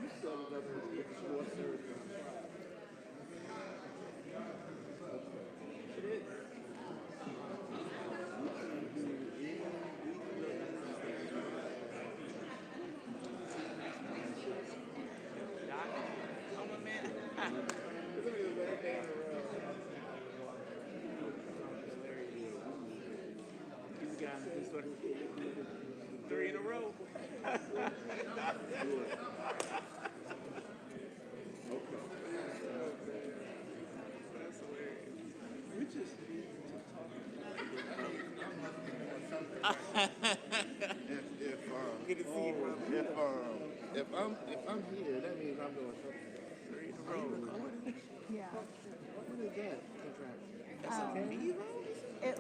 you set it up with short service. It is. Doc, oh my man. This is the third day in a row. He's got this one 3 in a row. That's hilarious. We just Good to see you, brother. If I'm here, that means I'm doing something. 3 in a row. Yeah. What is that contract? That's okay. It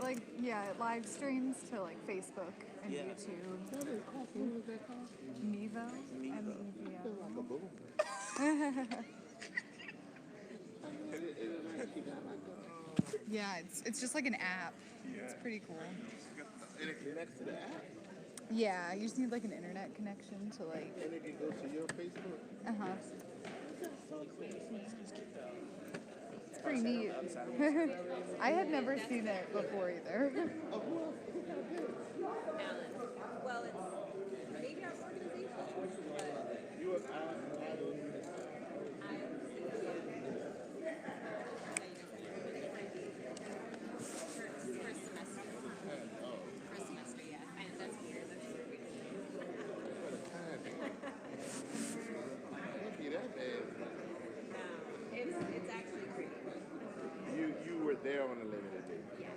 it live streams to like Facebook and YouTube. That is awesome. What is that called? Mevo. M-E-V-O. I feel like a boomer. Yeah, it's just like an app. It's pretty cool. And it connects to the app? Yeah, you just need like an internet connection to like. And it can go to your Facebook? Uh-huh. That's so cool. It's pretty neat. I had never seen it before either. Well, it's maybe our organization, but You and I first semester, yeah. And that's weird. Can't be that bad. It's actually pretty. You were there on a limited day. Yes.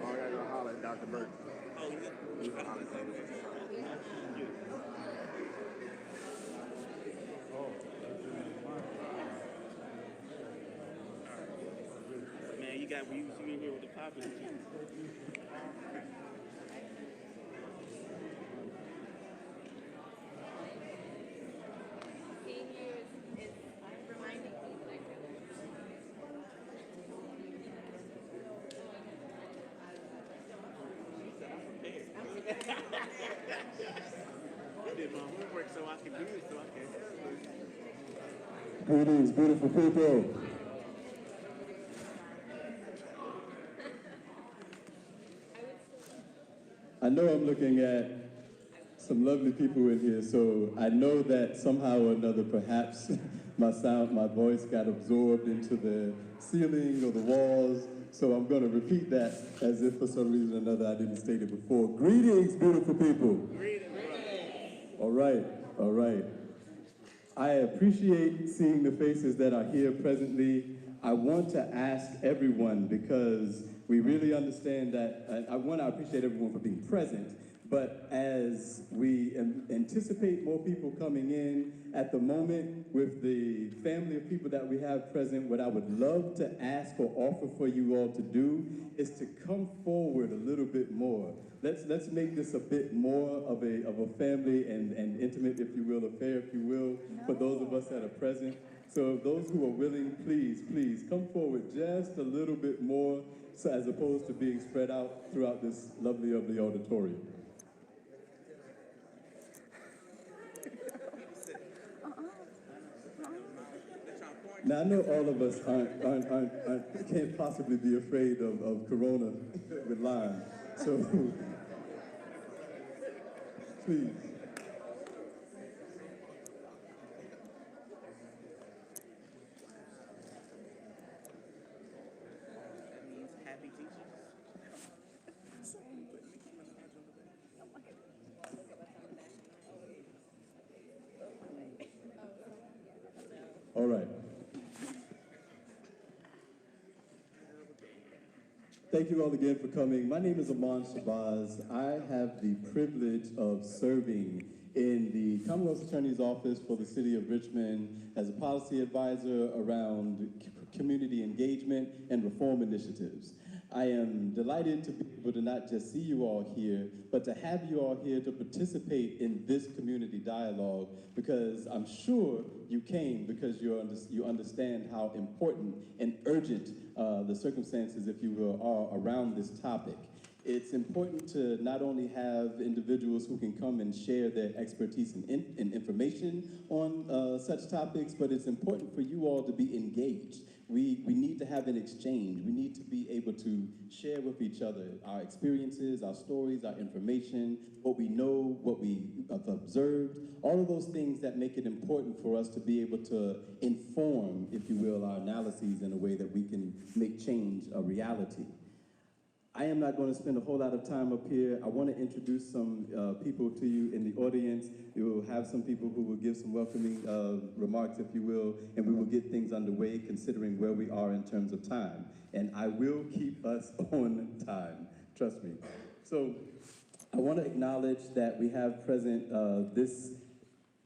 Oh, I gotta go holler at Dr. Burke. Oh, yeah. Holler at Man, you got you in here with the popular kids. Seniors is reminding me that I can. I did my homework so I could do it, so I can. Greetings, beautiful people. I know I'm looking at some lovely people in here, so I know that somehow or another, perhaps my voice got absorbed into the ceiling or the walls. So I'm going to repeat that as if for some reason or another I didn't state it before. Greetings, beautiful people. Greetings. All right, all right. I appreciate seeing the faces that are here presently. I want to ask everyone, because we really understand that, I appreciate everyone for being present, but as we anticipate more people coming in at the moment with the family of people that we have present, what I would love to ask or offer for you all to do is to come forward a little bit more. Let's make this a bit more of a family and intimate, if you will, affair, if you will, for those of us that are present. So those who are willing, please come forward just a little bit more, so as opposed to being spread out throughout this lovely auditorium. Now I know all of us can't possibly be afraid of Corona with Lyme, so please. That means happy teachers. All right. Thank you all again for coming. My name is Aman Shabazz. I have the privilege of serving in the Commonwealth Attorney's Office for the City of Richmond as a policy advisor around community engagement and reform initiatives. I am delighted to be able to not just see you all here, but to have you all here to participate in this community dialogue, because I'm sure you came because you understand how important and urgent the circumstances, if you will, are around this topic. It's important to not only have individuals who can come and share their expertise and information on such topics, but it's important for you all to be engaged. We need to have an exchange. We need to be able to share with each other our experiences, our stories, our information, what we know, what we have observed, all of those things that make it important for us to be able to inform, if you will, our analyses in a way that we can make change a reality. I am not going to spend a whole lot of time up here. I want to introduce some people to you in the audience. We will have some people who will give some welcoming remarks, if you will, and we will get things underway considering where we are in terms of time. And I will keep us on time, trust me. So I want to acknowledge that we have present this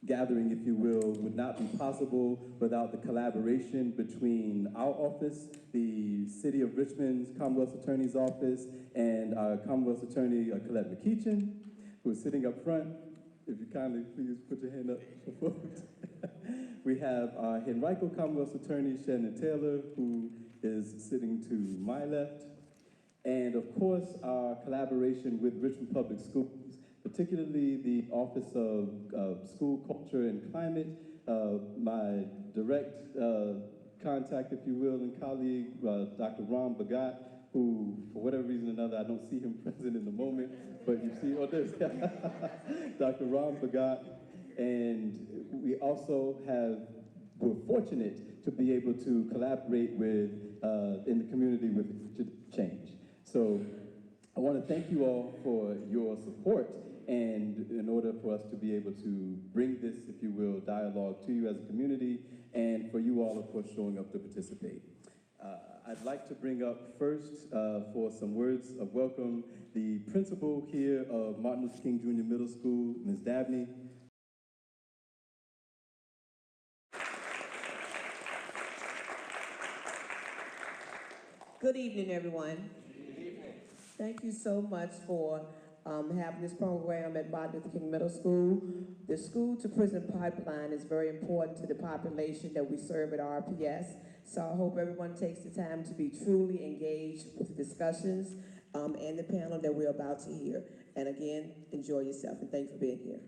gathering, if you will, would not be possible without the collaboration between our office, the City of Richmond's Commonwealth Attorney's Office, and our Commonwealth Attorney, Colette McKeechin, who is sitting up front. If you kindly please put your hand up for folks. We have our Henrico Commonwealth Attorney, Shannon Taylor, who is sitting to my left. And of course, our collaboration with Richmond Public Schools, particularly the Office of School Culture and Climate, my direct contact, if you will, and colleague, Dr. Ram Bhagat, who, for whatever reason or another, I don't see him present in the moment, but you see, oh, there's Dr. Ram Bhagat. And we also we're fortunate to be able to collaborate with, in the community with change. So I want to thank you all for your support, and in order for us to be able to bring this, if you will, dialogue to you as a community, and for you all, of course, showing up to participate. I'd like to bring up first, for some words of welcome, the principal here of Martin Luther King Jr. Middle School, Ms. Dabney. Good evening, everyone. Good evening. Thank you so much for having this program at Martin Luther King Middle School. The school-to-prison pipeline is very important to the population that we serve at RPS. So I hope everyone takes the time to be truly engaged with the discussions and the panel that we're about to hear. And again, enjoy yourself, and thanks for being here.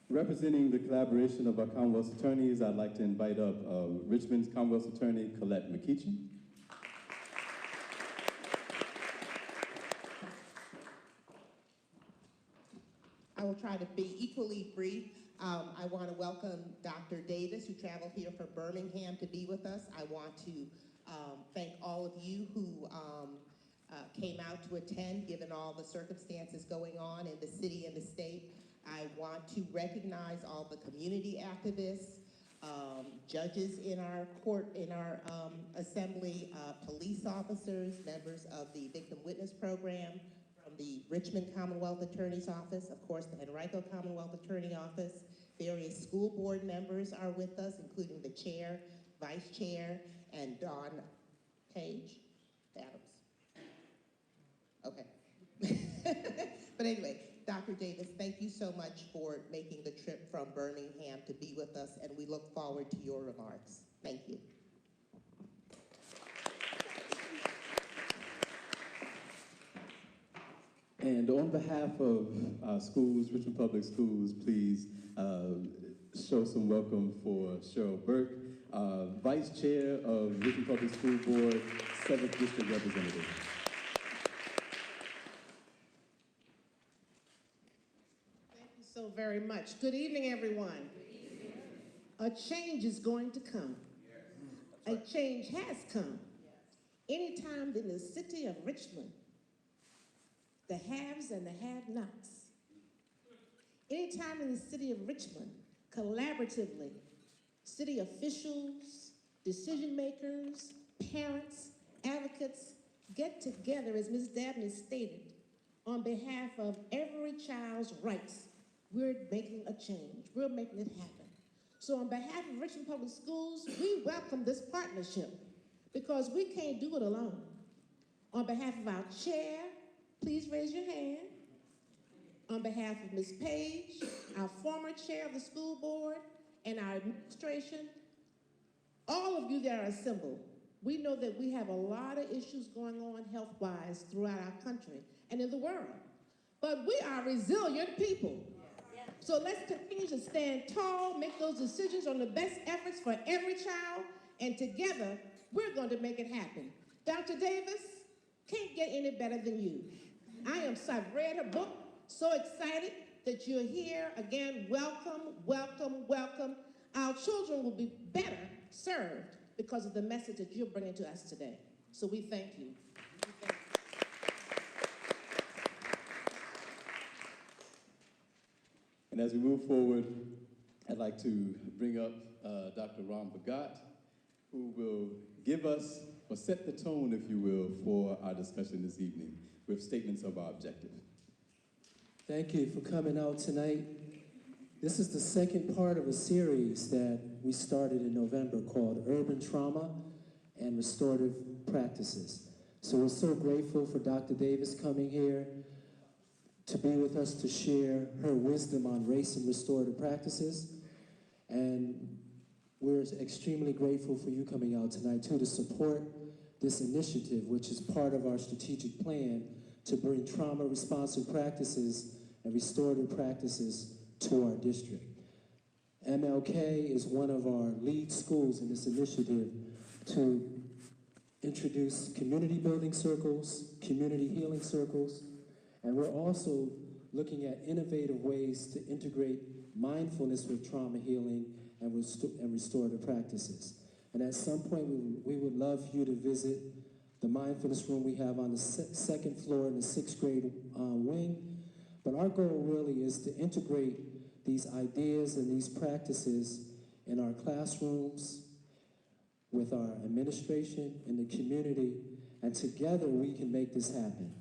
Representing the collaboration of our Commonwealth attorneys, I'd like to invite up Richmond's Commonwealth Attorney, Colette McKeechin. I will try to be equally brief. I want to welcome Dr. Davis, who traveled here from Birmingham to be with us. I want to thank all of you who came out to attend, given all the circumstances going on in the city and the state. I want to recognize all the community activists, judges in our court, in our assembly, police officers, members of the Victim Witness Program, from the Richmond Commonwealth Attorney's Office, of course the Henrico Commonwealth Attorney Office. Various school board members are with us, including the chair, vice chair, and Dawn Page Adams. Okay. But anyway, Dr. Davis, thank you so much for making the trip from Birmingham to be with us, and we look forward to your remarks. Thank you. And on behalf of our schools, Richmond Public Schools, please show some welcome for Cheryl Burke, Vice Chair of Richmond Public School Board, 7th District Representative. Thank you so very much. Good evening, everyone. A change is going to come. A change has come. Anytime in the city of Richmond, the haves and the have-nots. Anytime in the city of Richmond, collaboratively, city officials, decision makers, parents, advocates get together, as Ms. Dabney stated, on behalf of every child's rights. We're making a change. We're making it happen. So on behalf of Richmond Public Schools, we welcome this partnership because we can't do it alone. On behalf of our chair, please raise your hand. On behalf of Ms. Page, our former chair of the school board, and our administration, all of you that are assembled, we know that we have a lot of issues going on health-wise throughout our country and in the world. But we are resilient people. So let's continue to stand tall, make those decisions on the best efforts for every child, and together, we're going to make it happen. Dr. Davis, can't get any better than you. I've read her book, so excited that you're here. Again, welcome, welcome, welcome. Our children will be better served because of the message that you're bringing to us today. So we thank you. And as we move forward, I'd like to bring up Dr. Ram Bhagat, who will give us, or set the tone, if you will, for our discussion this evening with statements of our objective. Thank you for coming out tonight. This is the second part of a series that we started in November called Urban Trauma and Restorative Practices. So we're so grateful for Dr. Davis coming here to be with us to share her wisdom on race and restorative practices. And we're extremely grateful for you coming out tonight too to support this initiative, which is part of our strategic plan to bring trauma-responsive practices and restorative practices to our district. MLK is one of our lead schools in this initiative to introduce community building circles, community healing circles, and we're also looking at innovative ways to integrate mindfulness with trauma healing and restorative practices. And at some point, we would love for you to visit the mindfulness room we have on the second floor in the 6th grade wing. But our goal really is to integrate these ideas and these practices in our classrooms, with our administration, in the community, and together we can make this happen.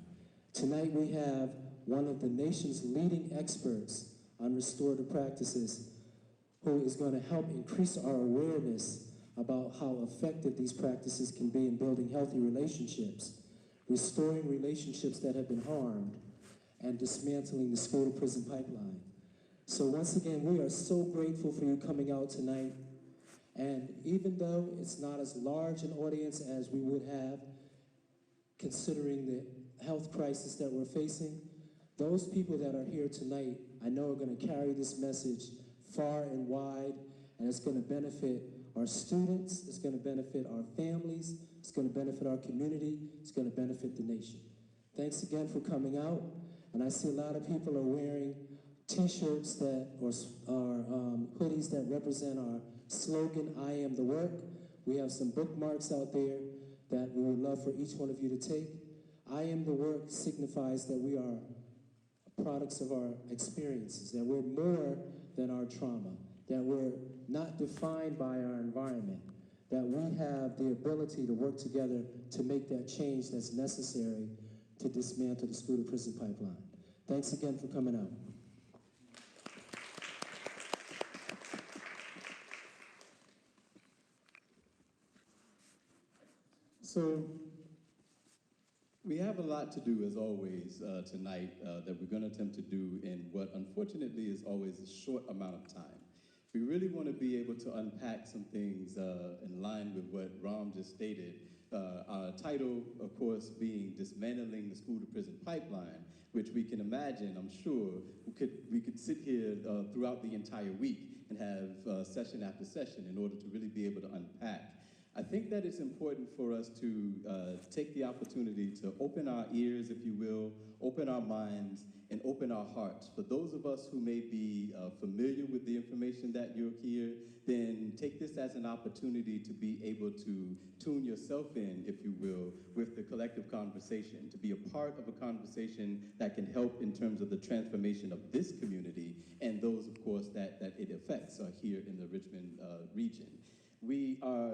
Tonight we have one of the nation's leading experts on restorative practices who is going to help increase our awareness about how effective these practices can be in building healthy relationships, restoring relationships that have been harmed, and dismantling the school-to-prison pipeline. So once again, we are so grateful for you coming out tonight. And even though it's not as large an audience as we would have, considering the health crisis that we're facing, those people that are here tonight, I know are going to carry this message far and wide, and it's going to benefit our students, it's going to benefit our families, it's going to benefit our community, it's going to benefit the nation. Thanks again for coming out, and I see a lot of people are wearing t-shirts that, or hoodies that represent our slogan, I am the work. We have some bookmarks out there that we would love for each one of you to take. I am the work signifies that we are products of our experiences, that we're more than our trauma, that we're not defined by our environment, that we have the ability to work together to make that change that's necessary to dismantle the school-to-prison pipeline. Thanks again for coming out. So we have a lot to do, as always, tonight that we're going to attempt to do in what, unfortunately, is always a short amount of time. We really want to be able to unpack some things in line with what Ram just stated. Our title, of course, being Dismantling the School-to-Prison Pipeline, which we can imagine, I'm sure, we could sit here throughout the entire week and have session after session in order to really be able to unpack. I think that it's important for us to take the opportunity to open our ears, if you will, open our minds, and open our hearts. For those of us who may be familiar with the information that you'll hear, then take this as an opportunity to be able to tune yourself in, if you will, with the collective conversation, to be a part of a conversation that can help in terms of the transformation of this community and those, of course, that it affects here in the Richmond region. We are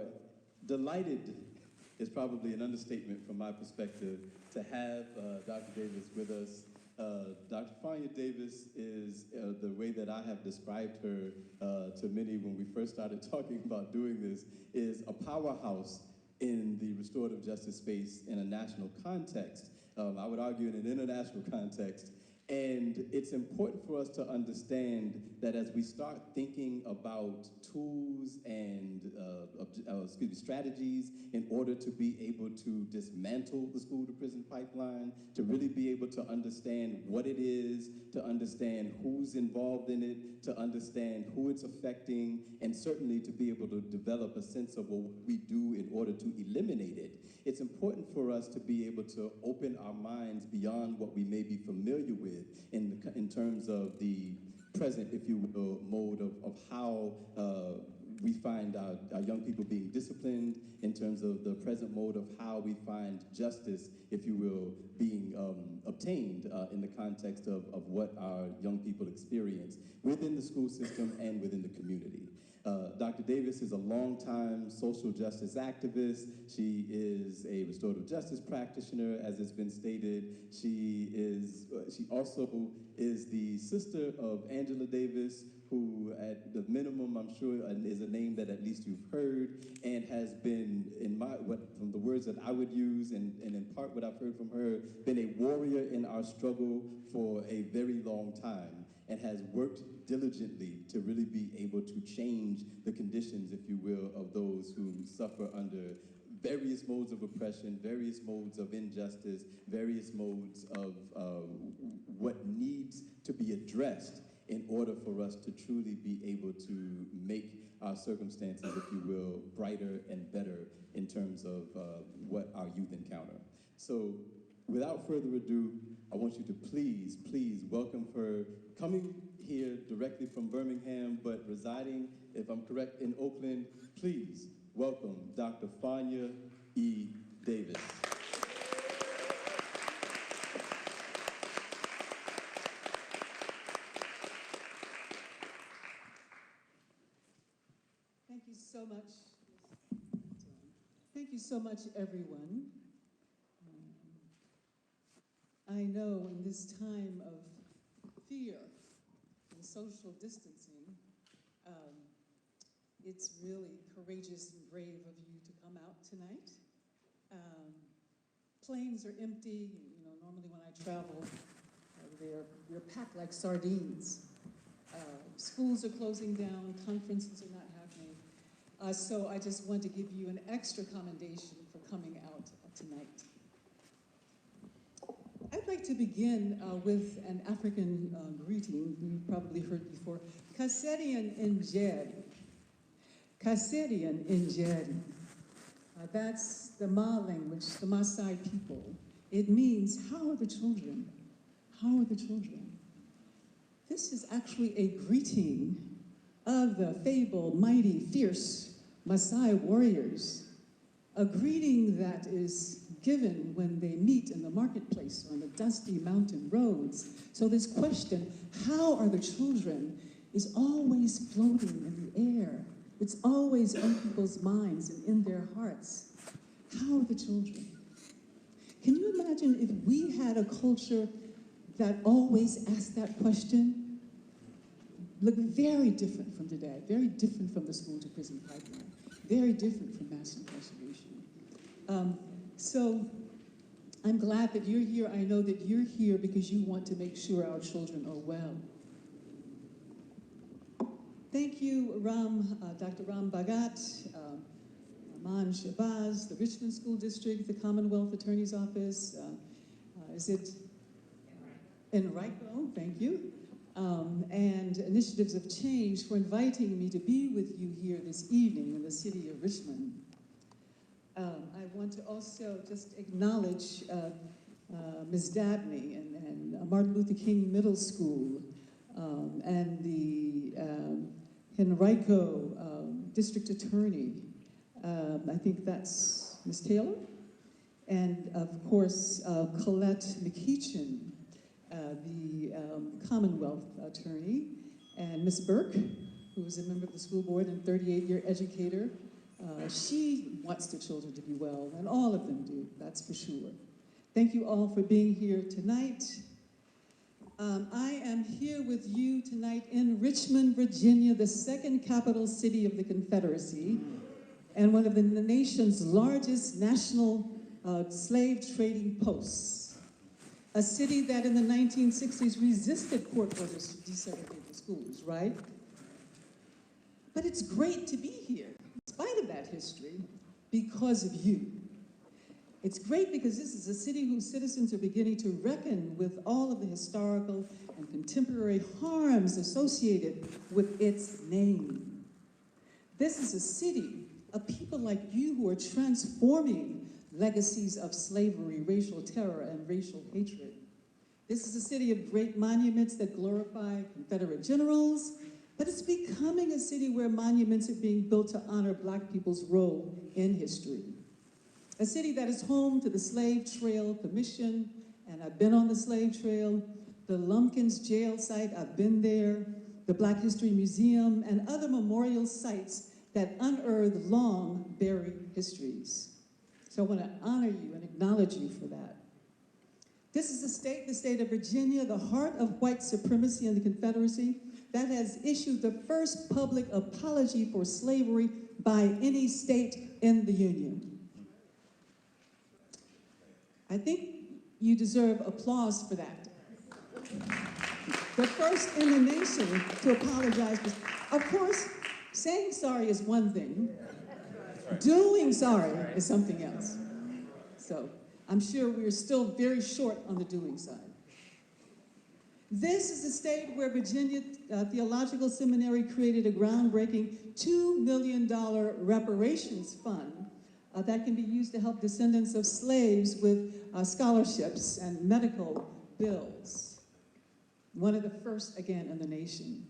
delighted is probably an understatement from my perspective to have Dr. Davis with us Dr. Fania Davis is, the way that I have described her to many when we first started talking about doing this, is a powerhouse in the restorative justice space in a national context. I would argue in an international context. And it's important for us to understand that as we start thinking about tools and strategies in order to be able to dismantle the school to prison pipeline, to really be able to understand what it is, to understand who's involved in it, to understand who it's affecting, and certainly to be able to develop a sense of what we do in order to eliminate it. It's important for us to be able to open our minds beyond what we may be familiar with in terms of the present, if you will, mode of how we find our young people being disciplined, in terms of the present mode of how we find justice, if you will, being obtained in the context of what our young people experience within the school system and within the community. Dr. Davis is a longtime social justice activist. She is a restorative justice practitioner, as it's been stated. She also is the sister of Angela Davis, who at the minimum, I'm sure, is a name that at least you've heard, and has been, from the words that I would use, and in part what I've heard from her, been a warrior in our struggle for a very long time, and has worked diligently to really be able to change the conditions, if you will, of those who suffer under various modes of oppression, various modes of injustice, various modes of what needs to be addressed in order for us to truly be able to make our circumstances, if you will, brighter and better in terms of what our youth encounter. So without further ado, I want you to please welcome her, coming here directly from Birmingham, but residing, if I'm correct, in Oakland. Please welcome Dr. Fania E. Davis. Thank you so much. Thank you so much, everyone. I know in this time of fear and social distancing, it's really courageous and brave of you to come out tonight. Planes are empty. You know, normally when I travel, they're packed like sardines. Schools are closing down, conferences are not happening. So I just want to give you an extra commendation for coming out tonight. I'd like to begin with an African greeting you've probably heard before. Kasedian Njeri. Kasedian Njeri. That's the Ma language, the Maasai people. It means, how are the children? How are the children? This is actually a greeting of the fabled, mighty, fierce Maasai warriors. A greeting that is given when they meet in the marketplace or on the dusty mountain roads. So this question, how are the children, is always floating in the air. It's always on people's minds and in their hearts. How are the children? Can you imagine if we had a culture that always asked that question? Look very different from today, very different from the school to prison pipeline, very different from mass incarceration. So I'm glad that you're here. I know that you're here because you want to make sure our children are well. Thank you, Dr. Ram Bhagat, Aman Shabazz, the Richmond School District, the Commonwealth Attorney's Office. Is it Enrico? Thank you. And Initiatives of Change for inviting me to be with you here this evening in the city of Richmond. I want to also just acknowledge Ms. Dabney and Martin Luther King Middle School and the Henrico District Attorney. I think that's Ms. Taylor. And of course, Colette McEachin, the Commonwealth Attorney, and Ms. Burke, who is a member of the school board and 38-year educator. She wants the children to be well, and all of them do, that's for sure. Thank you all for being here tonight. I am here with you tonight in Richmond, Virginia, the second capital city of the Confederacy, and one of the nation's largest national slave trading posts. A city that in the 1960s resisted court orders to desegregate the schools, right? But it's great to be here, in spite of that history, because of you. It's great because this is a city whose citizens are beginning to reckon with all of the historical and contemporary harms associated with its name. This is a city of people like you who are transforming legacies of slavery, racial terror, and racial hatred. This is a city of great monuments that glorify Confederate generals, but it's becoming a city where monuments are being built to honor Black people's role in history. A city that is home to the Slave Trail Commission, and I've been on the slave trail, the Lumpkins jail site, I've been there, the Black History Museum, and other memorial sites that unearth long buried histories. So I want to honor you and acknowledge you for that. This is the state of Virginia, the heart of white supremacy in the Confederacy, that has issued the first public apology for slavery by any state in the Union. I think you deserve applause for that. The first in the nation to apologize. Of course, saying sorry is one thing. Doing sorry is something else. So I'm sure we're still very short on the doing side. This is the state where Virginia Theological Seminary created a groundbreaking $2 million reparations fund that can be used to help descendants of slaves with scholarships and medical bills. One of the first, again, in the nation.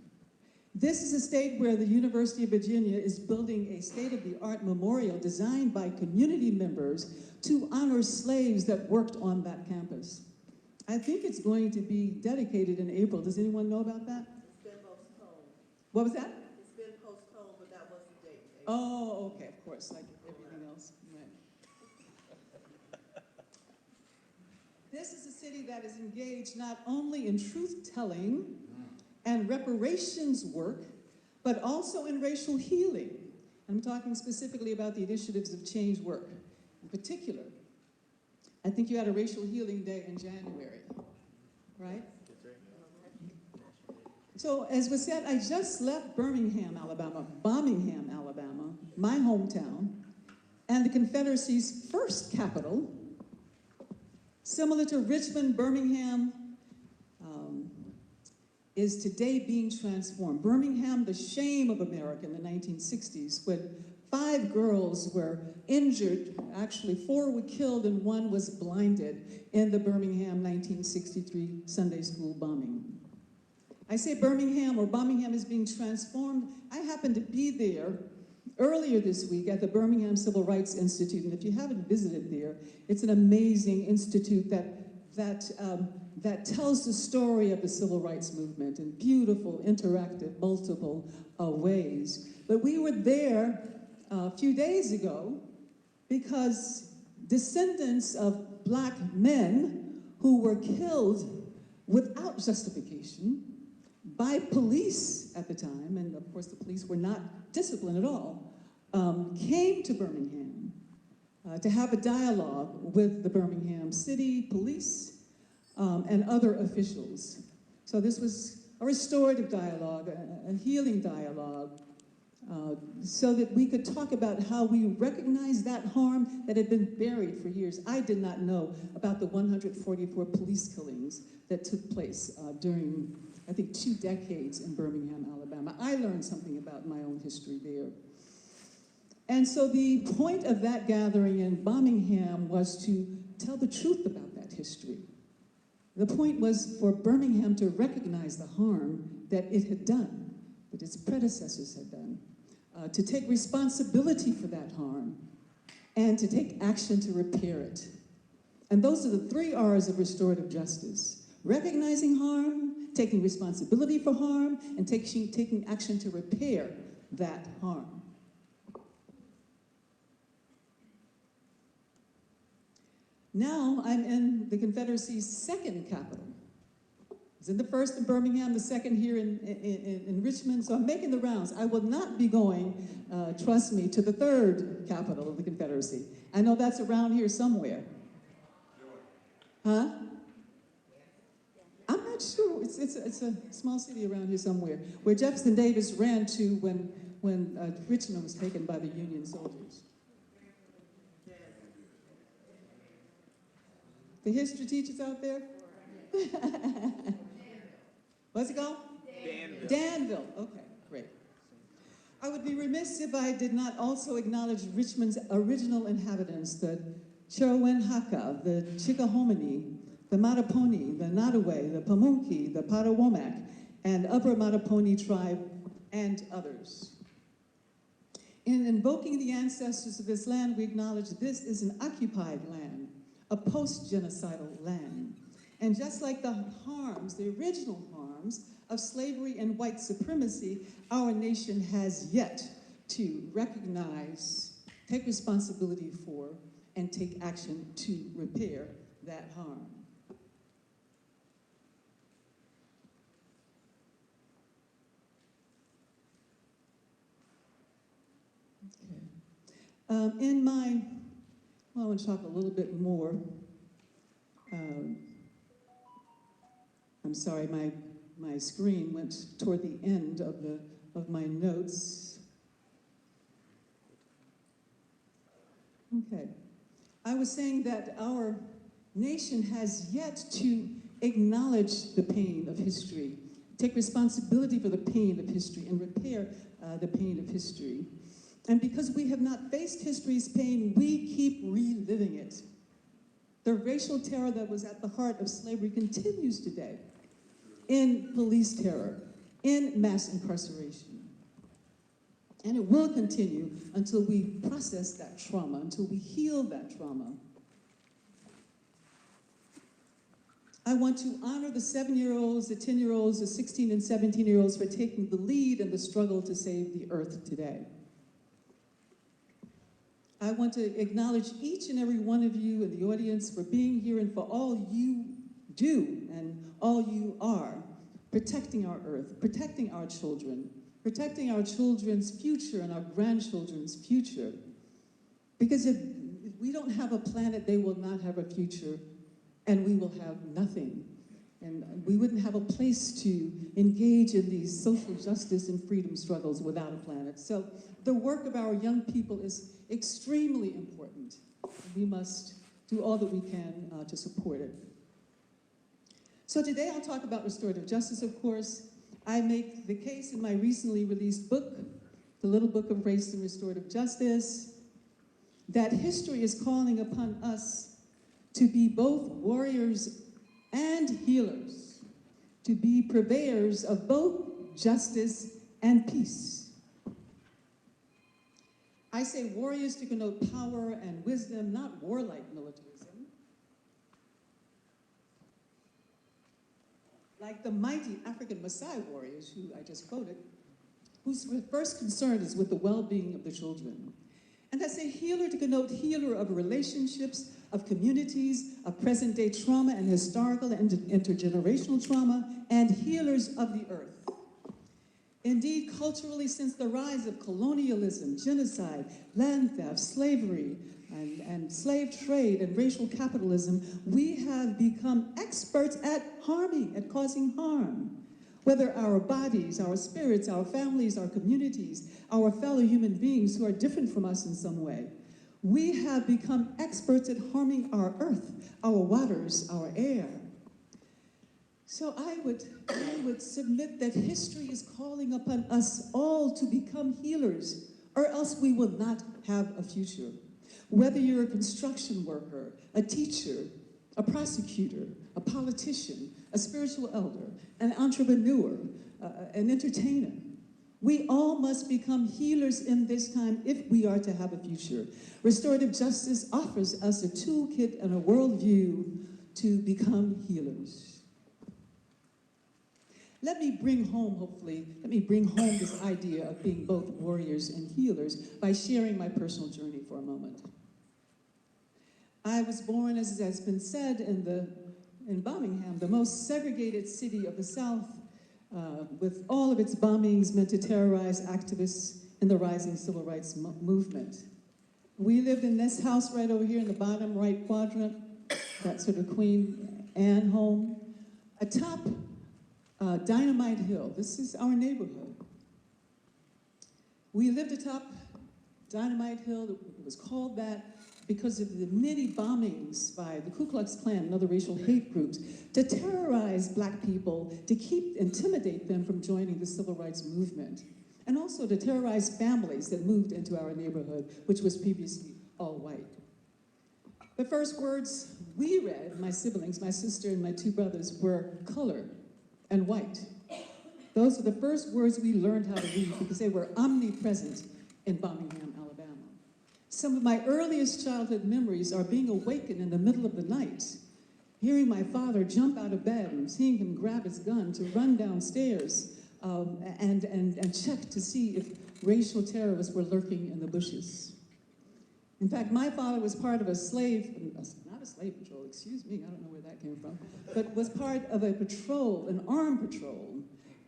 This is a state where the University of Virginia is building a state-of-the-art memorial designed by community members to honor slaves that worked on that campus. I think it's going to be dedicated in April. Does anyone know about that? It's been postponed. What was that? It's been postponed, but that was the date. Oh, okay, of course, like everything else. Right. This is a city that is engaged not only in truth-telling and reparations work, but also in racial healing. I'm talking specifically about the initiatives of change work. In particular, I think you had a racial healing day in January, right? So as was said, I just left Birmingham, Alabama, my hometown, and the Confederacy's first capital. Similar to Richmond, Birmingham is today being transformed. Birmingham, the shame of America in the 1960s, when 5 girls were injured, actually 4 were killed and 1 was blinded in the Birmingham 1963 Sunday school bombing. I say Birmingham is being transformed. I happened to be there earlier this week at the Birmingham Civil Rights Institute, and if you haven't visited there, it's an amazing institute that tells the story of the civil rights movement in beautiful, interactive, multiple ways. But we were there a few days ago because descendants of Black men who were killed without justification by police at the time, and of course the police were not disciplined at all, came to Birmingham to have a dialogue with the Birmingham City Police and other officials. So this was a restorative dialogue, a healing dialogue, so that we could talk about how we recognize that harm that had been buried for years. I did not know about the 144 police killings that took place during, I think, 2 decades in Birmingham, Alabama. I learned something about my own history there. And so the point of that gathering in Birmingham was to tell the truth about that history. The point was for Birmingham to recognize the harm that it had done, that its predecessors had done, to take responsibility for that harm, and to take action to repair it. And those are the 3 R's of restorative justice: recognizing harm, taking responsibility for harm, and taking action to repair that harm. Now I'm in the Confederacy's second capital, was in the first in Birmingham, the second here in Richmond, so I'm making the rounds. I will not be going, trust me, to the third capital of the Confederacy. I know that's around here somewhere. Huh? I'm not sure. It's a small city around here somewhere, where Jefferson Davis ran to when Richmond was taken by the Union soldiers. The history teachers out there? What's it called? Danville. Danville. Okay, great. I would be remiss if I did not also acknowledge Richmond's original inhabitants, the Chiricahua, the Chickahominy, the Mattaponi, the Nottoway, the Pamunkey, the Potawatomi, and Upper Mattaponi tribe, and others. In invoking the ancestors of this land, we acknowledge this is an occupied land, a post-genocidal land. And just like the harms, the original harms of slavery and white supremacy, our nation has yet to recognize, take responsibility for, and take action to repair that harm. Okay. I want to talk a little bit more. I'm sorry, my screen went toward the end of my notes. Okay. I was saying that our nation has yet to acknowledge the pain of history, take responsibility for the pain of history, and repair the pain of history. And because we have not faced history's pain, we keep reliving it. The racial terror that was at the heart of slavery continues today in police terror, in mass incarceration. And it will continue until we process that trauma, until we heal that trauma. I want to honor the 7-year-olds, the 10-year-olds, the 16 and 17-year-olds for taking the lead in the struggle to save the earth today. I want to acknowledge each and every one of you in the audience for being here and for all you do and all you are, protecting our earth, protecting our children, protecting our children's future and our grandchildren's future. Because if we don't have a planet, they will not have a future, and we will have nothing. And we wouldn't have a place to engage in these social justice and freedom struggles without a planet. So the work of our young people is extremely important. We must do all that we can to support it. So today I'll talk about restorative justice, of course. I make the case in my recently released book, The Little Book of Race and Restorative Justice, that history is calling upon us to be both warriors and healers, to be purveyors of both justice and peace. I say warriors to connote power and wisdom, not warlike militarism. Like the mighty African Maasai warriors, who I just quoted, whose first concern is with the well-being of the children. And I say healer to connote healer of relationships, of communities, of present-day trauma and historical and intergenerational trauma, and healers of the earth. Indeed, culturally, since the rise of colonialism, genocide, land theft, slavery, and slave trade and racial capitalism, we have become experts at harming, at causing harm. Whether our bodies, our spirits, our families, our communities, our fellow human beings who are different from us in some way, we have become experts at harming our earth, our waters, our air. So I would submit that history is calling upon us all to become healers, or else we will not have a future. Whether you're a construction worker, a teacher, a prosecutor, a politician, a spiritual elder, an entrepreneur, an entertainer, we all must become healers in this time if we are to have a future. Restorative justice offers us a toolkit and a worldview to become healers. Let me bring home this idea of being both warriors and healers by sharing my personal journey for a moment. I was born, as has been said, in the in Birmingham, the most segregated city of the South, with all of its bombings meant to terrorize activists in the rising civil rights movement. We lived in this house right over here in the bottom right quadrant, that sort of Queen Anne home, atop Dynamite Hill. This is our neighborhood. We lived atop Dynamite Hill. It was called that because of the many bombings by the Ku Klux Klan and other racial hate groups to terrorize black people, to intimidate them from joining the civil rights movement, and also to terrorize families that moved into our neighborhood, which was previously all white. The first words we read, my siblings, my sister and my two brothers, were color and white. Those are the first words we learned how to read because they were omnipresent in Birmingham, Alabama. Some of my earliest childhood memories are being awakened in the middle of the night, hearing my father jump out of bed and seeing him grab his gun to run downstairs and check to see if racial terrorists were lurking in the bushes. In fact, my father was part of not a slave patrol, excuse me, I don't know where that came from, but was part of a patrol, an armed patrol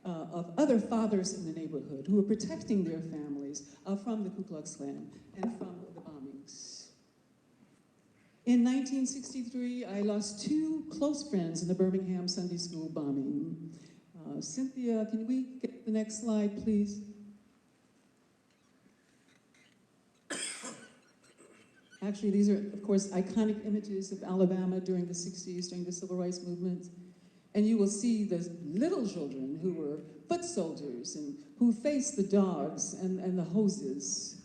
of other fathers in the neighborhood who were protecting their families from the Ku Klux Klan and from the bombings. In 1963, I lost two close friends in the Birmingham Sunday School bombing. Cynthia, can we get the next slide, please? Actually, these are, of course, iconic images of Alabama during the 60s, during the civil rights movement. And you will see the little children who were foot soldiers and who faced the dogs and the hoses.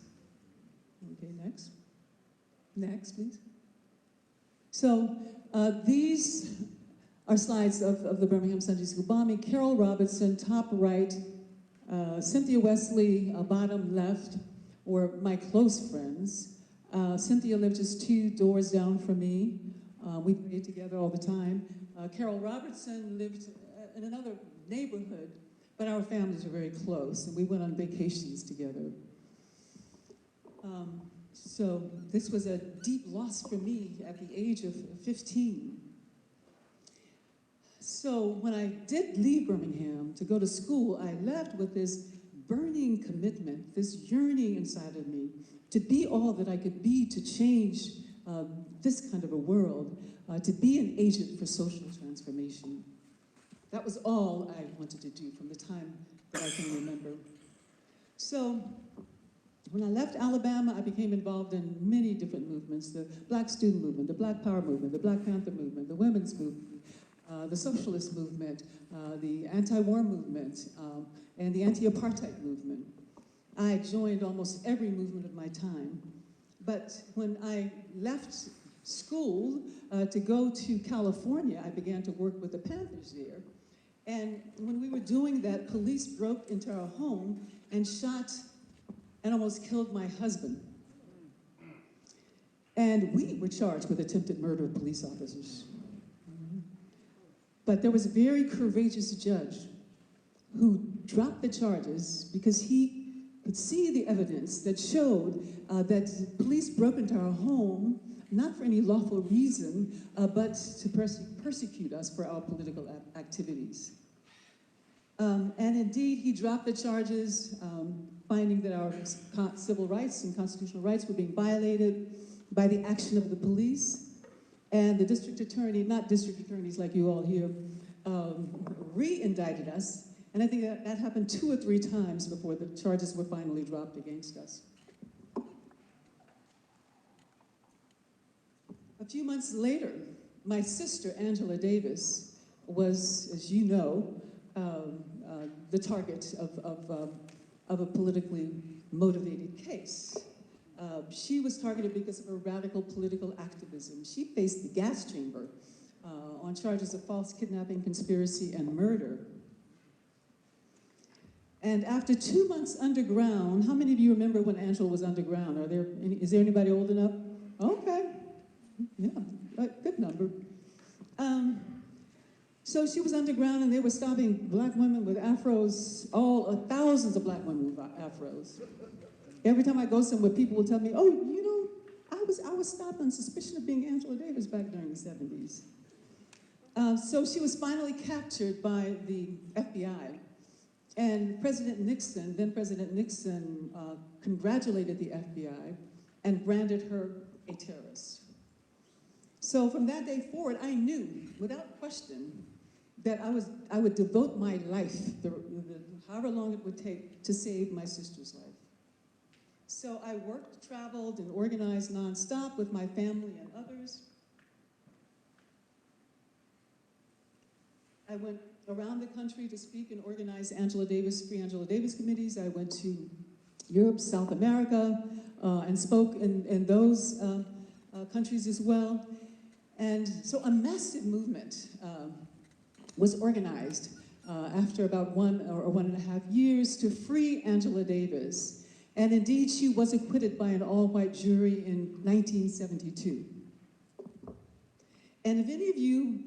Okay, next. Next, please. So these are slides of the Birmingham Sunday School bombing. Carol Robertson, top right. Cynthia Wesley, bottom left, were my close friends. Cynthia lived just 2 doors down from me. We prayed together all the time. Carol Robertson lived in another neighborhood, but our families were very close, and we went on vacations together. So this was a deep loss for me at the age of 15. So when I did leave Birmingham to go to school, I left with this burning commitment, this yearning inside of me to be all that I could be to change this kind of a world, to be an agent for social transformation. That was all I wanted to do from the time that I can remember. So when I left Alabama, I became involved in many different movements: the Black Student Movement, the Black Power Movement, the Black Panther Movement, the Women's Movement, the Socialist Movement, the Anti-War Movement, and the Anti-Apartheid Movement. I joined almost every movement of my time. But when I left school to go to California, I began to work with the Panthers there. And when we were doing that, police broke into our home and shot and almost killed my husband. And we were charged with attempted murder of police officers. But there was a very courageous judge who dropped the charges because he could see the evidence that showed that police broke into our home, not for any lawful reason, but to persecute us for our political activities. And indeed, he dropped the charges, finding that our civil rights and constitutional rights were being violated by the action of the police. And the district attorney, not district attorneys like you all here, re-indicted us. And I think that happened 2 or 3 times before the charges were finally dropped against us. A few months later, my sister, Angela Davis, was, as you know, the target of a politically motivated case. She was targeted because of her radical political activism. She faced the gas chamber on charges of false kidnapping, conspiracy, and murder. And after 2 months underground, how many of you remember when Angela was underground? Is there anybody old enough? Okay, yeah, good number. So she was underground and they were stopping black women with afros, thousands of black women with afros. Every time I go somewhere, people will tell me, oh, you know, I was stopped on suspicion of being Angela Davis back during the 70s. So she was finally captured by the FBI. And President Nixon, then President Nixon, congratulated the FBI and branded her a terrorist. So from that day forward, I knew, without question, that I would devote my life, however long it would take, to save my sister's life. So I worked, traveled, and organized nonstop with my family and others. I went around the country to speak and organize Free Angela Davis committees. I went to Europe, South America, and spoke in those countries as well. And so a massive movement was organized after about 1.5 years to free Angela Davis. And indeed, she was acquitted by an all-white jury in 1972. And if any of you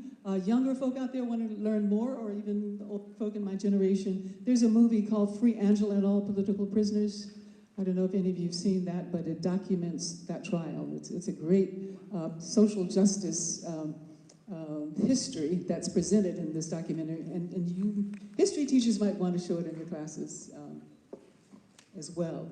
younger folk out there want to learn more, or even the old folk in my generation, there's a movie called Free Angela and All Political Prisoners. I don't know if any of you have seen that, but it documents that trial. It's a great social justice history that's presented in this documentary, and you history teachers might want to show it in your classes as well.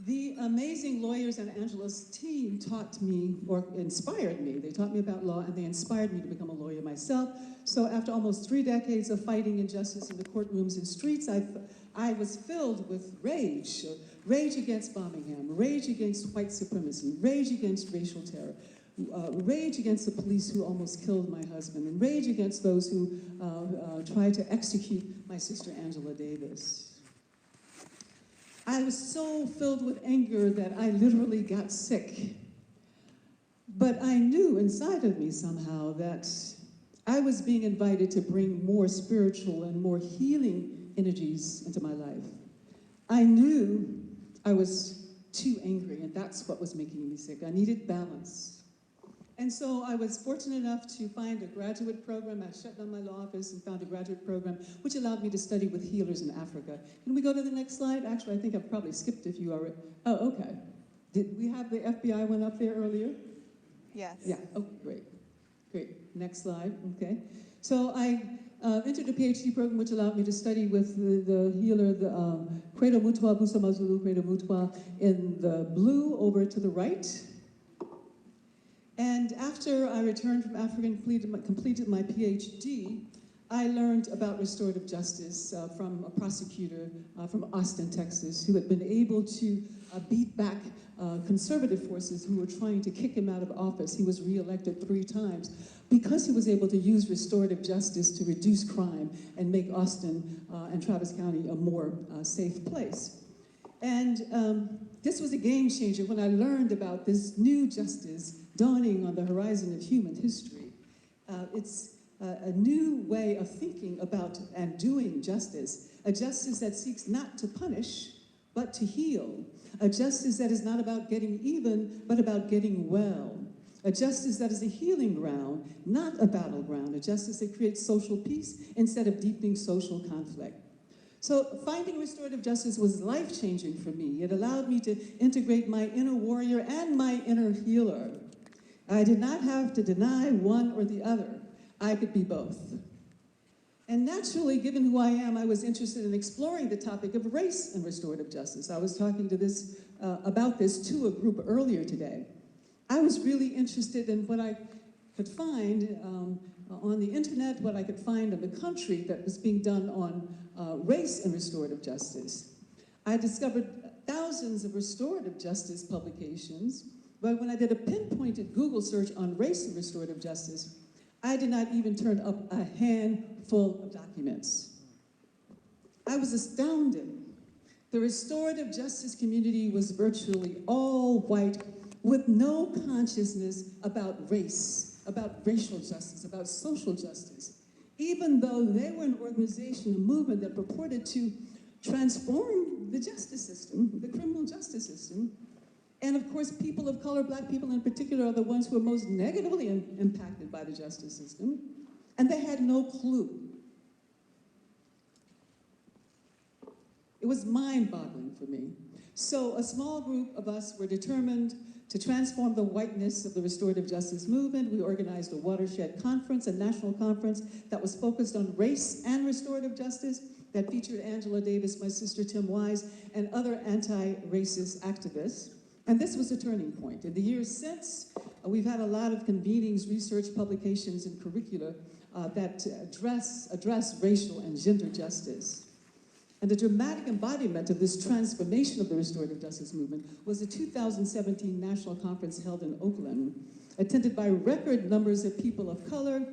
The amazing lawyers on Angela's team taught me, or inspired me. They taught me about law, and they inspired me to become a lawyer myself. So after almost 3 decades of fighting injustice in the courtrooms and streets, I was filled with rage. Rage against Birmingham, rage against white supremacy, rage against racial terror, rage against the police who almost killed my husband, and rage against those who tried to execute my sister Angela Davis. I was so filled with anger that I literally got sick. But I knew inside of me somehow that I was being invited to bring more spiritual and more healing energies into my life. I knew I was too angry, and that's what was making me sick. I needed balance. And so I was fortunate enough to find a graduate program. I shut down my law office and found a graduate program, which allowed me to study with healers in Africa. Can we go to the next slide? Actually, I think I've probably skipped a few already. Oh, okay. Did we have the FBI one up there earlier? Yes. Yeah, oh, great. Great, next slide, okay. So I entered a PhD program which allowed me to study with the healer, the Credo Mutwa, Busamazulu Credo Mutwa, in the blue over to the right. And after I returned from Africa and completed my PhD, I learned about restorative justice from a prosecutor from Austin, Texas, who had been able to beat back conservative forces who were trying to kick him out of office. He was reelected 3 times because he was able to use restorative justice to reduce crime and make Austin and Travis County a more safe place. And this was a game changer when I learned about this new justice dawning on the horizon of human history. It's a new way of thinking about and doing justice, a justice that seeks not to punish, but to heal, a justice that is not about getting even, but about getting well, a justice that is a healing ground, not a battleground, a justice that creates social peace instead of deepening social conflict. So finding restorative justice was life-changing for me. It allowed me to integrate my inner warrior and my inner healer. I did not have to deny one or the other. I could be both. And naturally, given who I am, I was interested in exploring the topic of race and restorative justice. I was talking to about this to a group earlier today. I was really interested in what I could find on the internet, what I could find in the country that was being done on race and restorative justice. I discovered thousands of restorative justice publications, but when I did a pinpointed Google search on race and restorative justice, I did not even turn up a handful of documents. I was astounded. The restorative justice community was virtually all white with no consciousness about race, about racial justice, about social justice, even though they were an organization, a movement that purported to transform the justice system, the criminal justice system. And of course, people of color, black people in particular, are the ones who are most negatively impacted by the justice system. And they had no clue. It was mind-boggling for me. So a small group of us were determined to transform the whiteness of the restorative justice movement. We organized a watershed conference, a national conference that was focused on race and restorative justice, that featured Angela Davis, my sister Tim Wise, and other anti-racist activists. And this was a turning point. In the years since, we've had a lot of convenings, research, publications, and curricula that address racial and gender justice. And the dramatic embodiment of this transformation of the restorative justice movement was the 2017 National Conference held in Oakland, attended by record numbers of people of color,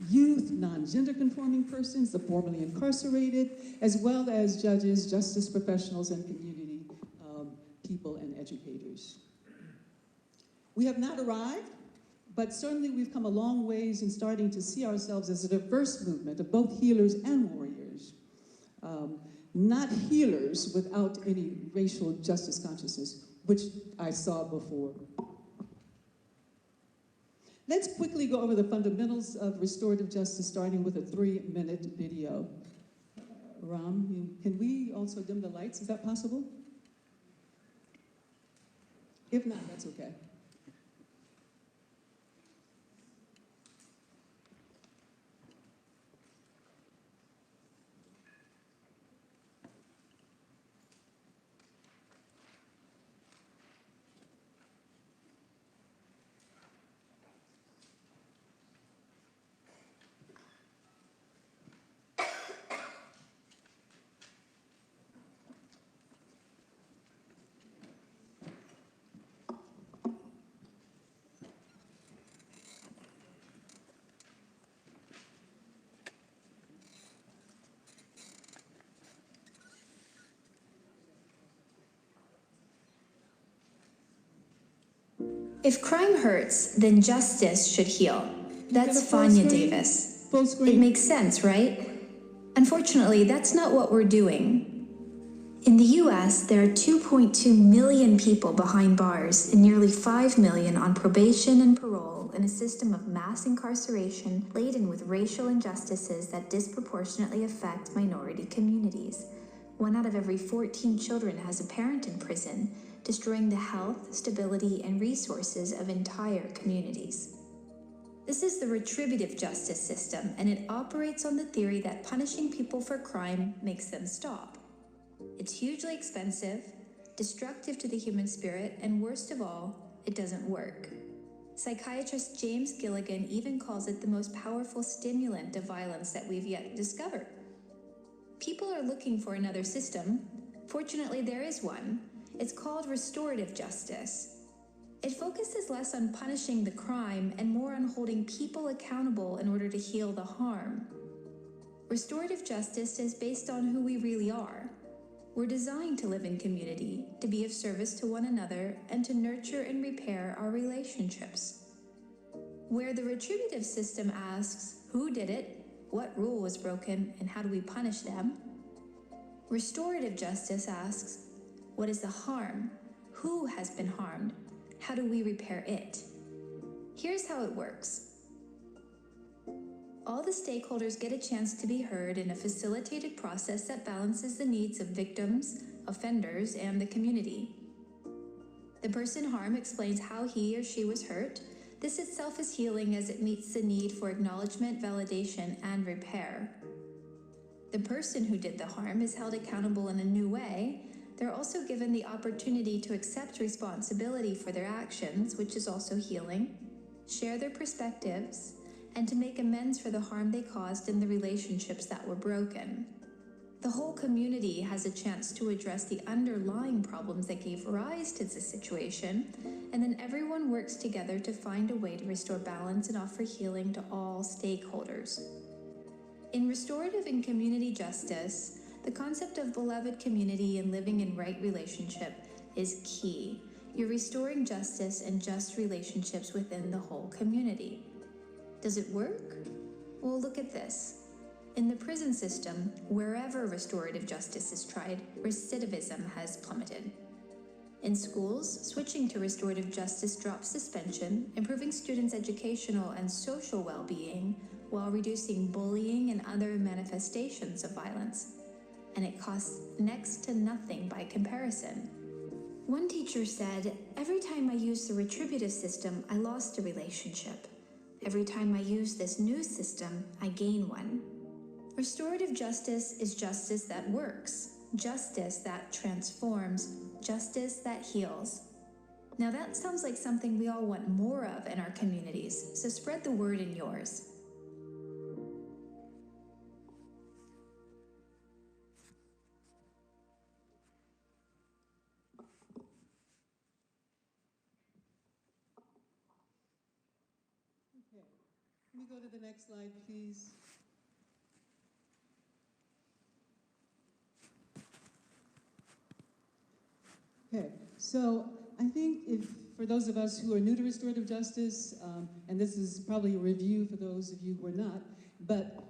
youth, non-gender conforming persons, the formerly incarcerated, as well as judges, justice professionals, and community people and educators. We have not arrived, but certainly we've come a long ways in starting to see ourselves as a diverse movement of both healers and warriors. Not healers without any racial justice consciousness, which I saw before. Let's quickly go over the fundamentals of restorative justice, starting with a 3-minute video. Ram, can we also dim the lights? Is that possible? If not, that's okay. If crime hurts, then justice should heal. That's Fania Davis. Full screen. It makes sense, right? Unfortunately, that's not what we're doing. In the US, there are 2.2 million people behind bars and nearly 5 million on probation and parole in a system of mass incarceration laden with racial injustices that disproportionately affect minority communities. 1 out of every 14 children has a parent in prison, destroying the health, stability, and resources of entire communities. This is the retributive justice system, and it operates on the theory that punishing people for crime makes them stop. It's hugely expensive, destructive to the human spirit, and worst of all, it doesn't work. Psychiatrist James Gilligan even calls it the most powerful stimulant of violence that we've yet discovered. People are looking for another system. Fortunately, there is one. It's called restorative justice. It focuses less on punishing the crime and more on holding people accountable in order to heal the harm. Restorative justice is based on who we really are. We're designed to live in community, to be of service to one another, and to nurture and repair our relationships. Where the retributive system asks, who did it, what rule was broken, and how do we punish them? Restorative justice asks, what is the harm? Who has been harmed? How do we repair it? Here's how it works. All the stakeholders get a chance to be heard in a facilitated process that balances the needs of victims, offenders, and the community. The person harmed explains how he or she was hurt. This itself is healing as it meets the need for acknowledgement, validation, and repair. The person who did the harm is held accountable in a new way. They're also given the opportunity to accept responsibility for their actions, which is also healing, share their perspectives, and to make amends for the harm they caused in the relationships that were broken. The whole community has a chance to address the underlying problems that gave rise to the situation, and then everyone works together to find a way to restore balance and offer healing to all stakeholders. In restorative and community justice, the concept of beloved community and living in right relationship is key. You're restoring justice and just relationships within the whole community. Does it work? Well, look at this. In the prison system, wherever restorative justice is tried, recidivism has plummeted. In schools, switching to restorative justice drops suspension, improving students' educational and social well-being, while reducing bullying and other manifestations of violence. and it costs next to nothing by comparison. One teacher said, "Every time I use the retributive system, I lost a relationship. Every time I use this new system, I gain one." Restorative justice is justice that works, justice that transforms, justice that heals. Now that sounds like something we all want more of in our communities, so spread the word in yours. Okay, let me go to the next slide, please. Okay, so I think if, for those of us who are new to restorative justice, and this is probably a review for those of you who are not, but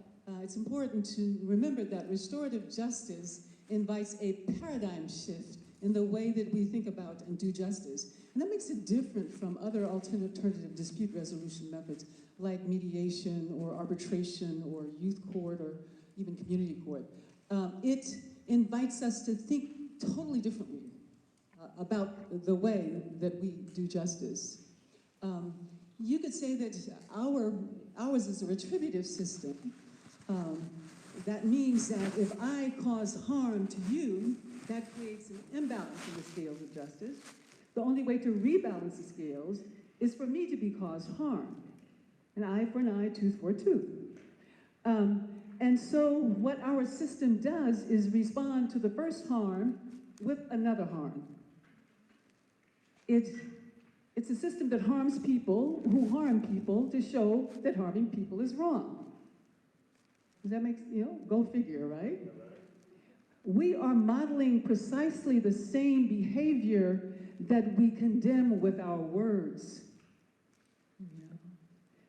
it's important to remember that restorative justice invites a paradigm shift in the way that we think about and do justice. And that makes it different from other alternative dispute resolution methods like mediation or arbitration or youth court or even community court. It invites us to think totally differently about the way that we do justice. You could say that ours is a retributive system. That means that if I cause harm to you, that creates an imbalance in the scales of justice. The only way to rebalance the scales is for me to be caused harm. An eye for an eye, tooth for a tooth. And so what our system does is respond to the first harm with another harm. It's a system that harms people who harm people to show that harming people is wrong. Does that make, go figure, right? We are modeling precisely the same behavior that we condemn with our words.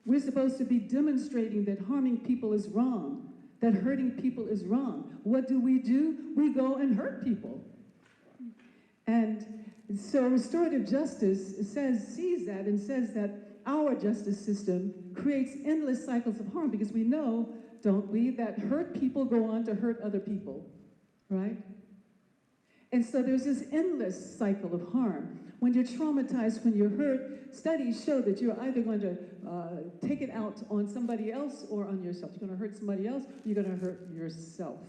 We're supposed to be demonstrating that harming people is wrong, that hurting people is wrong. What do? We go and hurt people. And so restorative justice sees that and says that our justice system creates endless cycles of harm because we know, don't we, that hurt people go on to hurt other people, right? And so there's this endless cycle of harm. When you're traumatized, when you're hurt, studies show that you're either going to take it out on somebody else or on yourself. You're going to hurt somebody else, you're going to hurt yourself.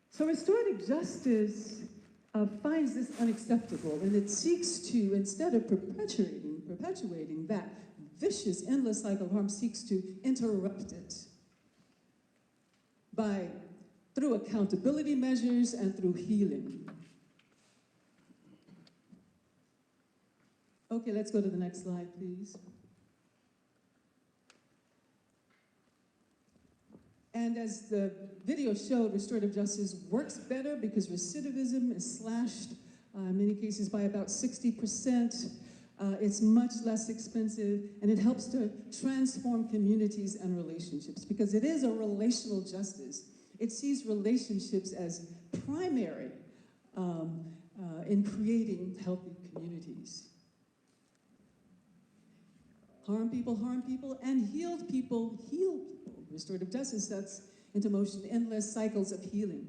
So restorative justice finds this unacceptable, and it seeks to, instead of perpetuating that vicious, endless cycle of harm, seeks to interrupt it through accountability measures and through healing. Okay, let's go to the next slide, please. And as the video showed, restorative justice works better because recidivism is slashed, in many cases, by about 60%. It's much less expensive, and it helps to transform communities and relationships because it is a relational justice. It sees relationships as primary in creating healthy communities. Harm people, and healed people, heal people. Restorative justice sets into motion endless cycles of healing.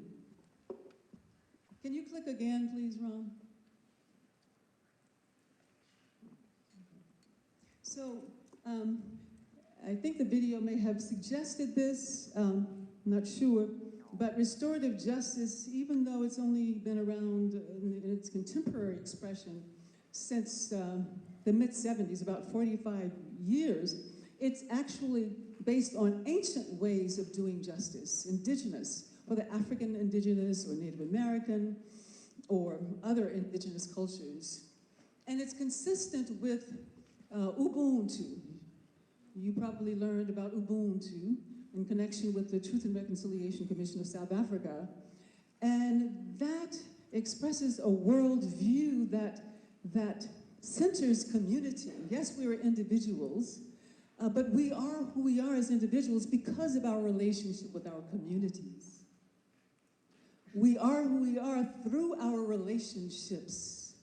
Can you click again, please, Ron? So, I think the video may have suggested this, I'm not sure, but restorative justice, even though it's only been around in its contemporary expression since the mid-70s, about 45 years, it's actually based on ancient ways of doing justice, indigenous, whether African indigenous or Native American or other indigenous cultures. And it's consistent with Ubuntu. You probably learned about Ubuntu in connection with the Truth and Reconciliation Commission of South Africa. And that expresses a worldview that centers community. Yes, we are individuals, but we are who we are as individuals because of our relationship with our communities. We are who we are through our relationships.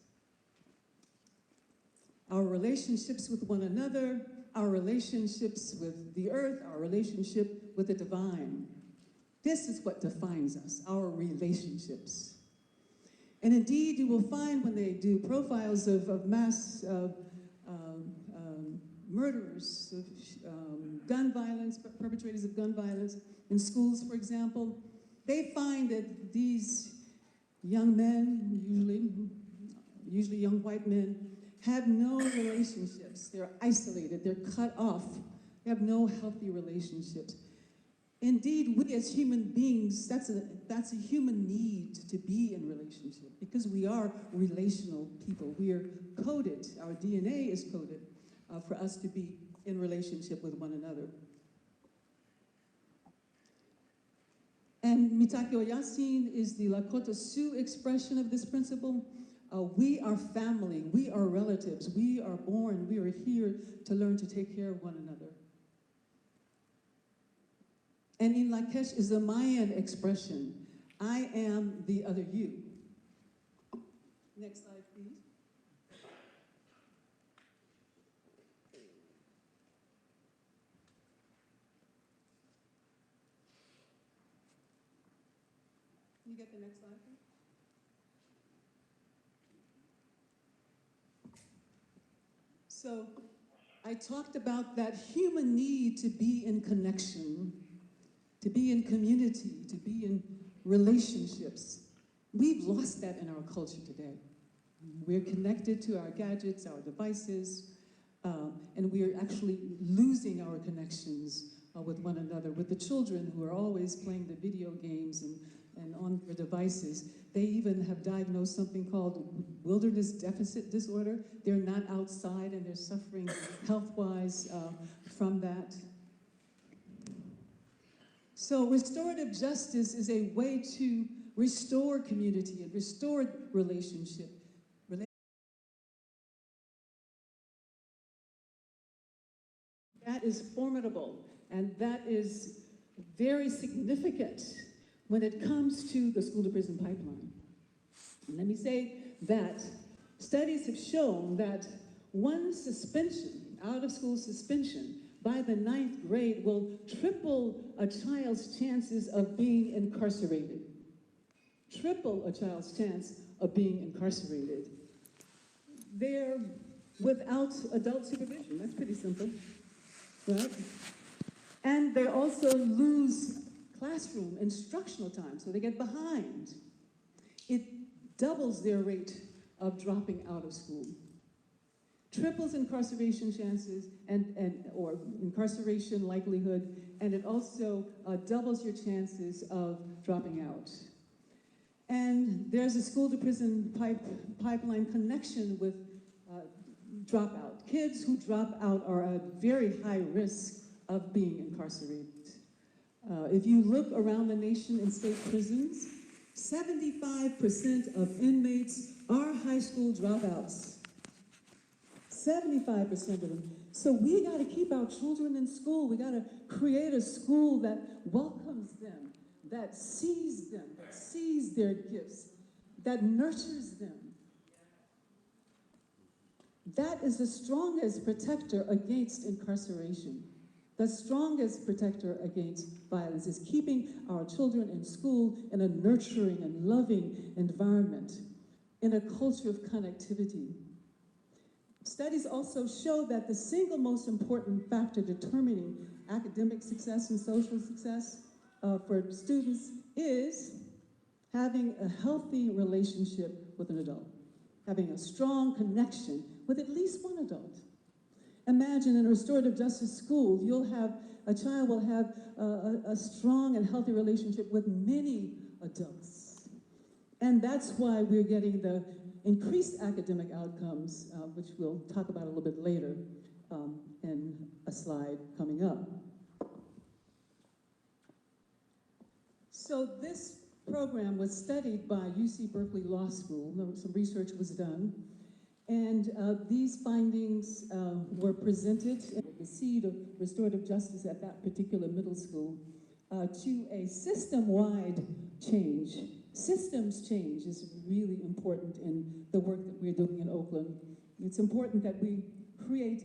Our relationships with one another, our relationships with the earth, our relationship with the divine. This is what defines us, our relationships. And indeed, you will find when they do profiles of mass murderers, of gun violence, perpetrators of gun violence in schools, for example, they find that these young men, usually young white men, have no relationships. They're isolated, they're cut off. They have no healthy relationships. Indeed, we as human beings, that's a human need to be in relationship because we are relational people. We are coded, our DNA is coded for us to be in relationship with one another. And Mitake Oyasin is the Lakota Sioux expression of this principle. We are family, we are relatives, we are born, we are here to learn to take care of one another. And in Lakesh is a Mayan expression, I am the other you. Next slide, please. Can you get the next slide, please? So I talked about that human need to be in connection, to be in community, to be in relationships. We've lost that in our culture today. We're connected to our gadgets, our devices, and we're actually losing our connections with one another. With the children who are always playing the video games and on their devices, they even have diagnosed something called wilderness deficit disorder. They're not outside and they're suffering health-wise from that. So restorative justice is a way to restore community and restore relationship. That is formidable, and that is very significant when it comes to the school-to-prison pipeline. And let me say that studies have shown that one suspension, out-of-school suspension, by the 9th grade will triple a child's chances of being incarcerated. Triple a child's chance of being incarcerated. They're without adult supervision. That's pretty simple, right? And they also lose classroom instructional time, so they get behind. It doubles their rate of dropping out of school. Triples incarceration chances or incarceration likelihood, and it also doubles your chances of dropping out. And there's a school-to-prison pipeline connection with dropout. Kids who drop out are at very high risk of being incarcerated. If you look around the nation in state prisons, 75% of inmates are high school dropouts. 75% of them. So we got to keep our children in school. We got to create a school that welcomes them, that sees their gifts, that nurtures them. That is the strongest protector against incarceration. The strongest protector against violence is keeping our children in school in a nurturing and loving environment, in a culture of connectivity. Studies also show that the single most important factor determining academic success and social success for students is having a healthy relationship with an adult, having a strong connection with at least one adult. Imagine in a restorative justice school, a child will have a strong and healthy relationship with many adults. And that's why we're getting the increased academic outcomes, which we'll talk about a little bit later in a slide coming up. So this program was studied by UC Berkeley Law School. Some research was done. And these findings were presented in the seed of restorative justice at that particular middle school to a system-wide change. Systems change is really important in the work that we're doing in Oakland. It's important that we create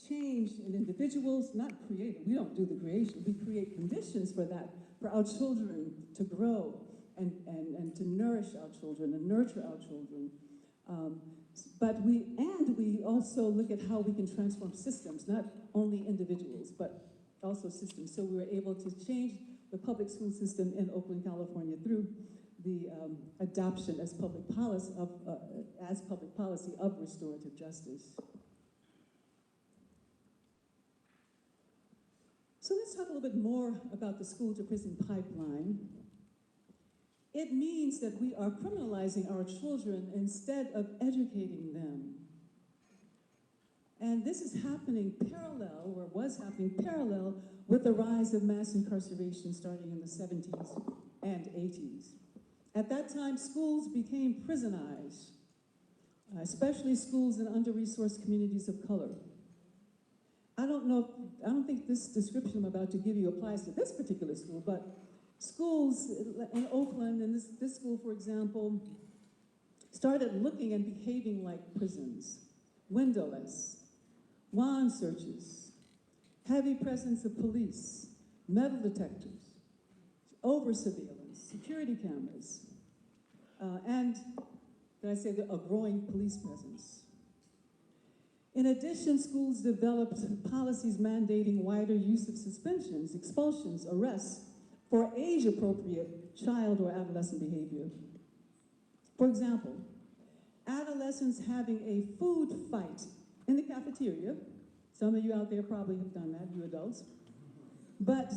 change in individuals, not create it. We don't do the creation. We create conditions for that, for our children to grow and to nourish our children and nurture our children. But we also look at how we can transform systems, not only individuals, but also systems. So we were able to change the public school system in Oakland, California through the adoption as public policy of restorative justice. So let's talk a little bit more about the school to prison pipeline. It means that we are criminalizing our children instead of educating them. And this is happening parallel, or was happening parallel, with the rise of mass incarceration starting in the 70s and 80s. At that time, schools became prisonized, especially schools in under-resourced communities of color. I don't think this description I'm about to give you applies to this particular school, but schools in Oakland, and this school, for example, started looking and behaving like prisons. Windowless, wand searches, heavy presence of police, metal detectors, over-surveillance, security cameras, and, did I say, a growing police presence. In addition, schools developed policies mandating wider use of suspensions, expulsions, arrests for age-appropriate child or adolescent behavior. For example, adolescents having a food fight in the cafeteria. Some of you out there probably have done that, you adults. But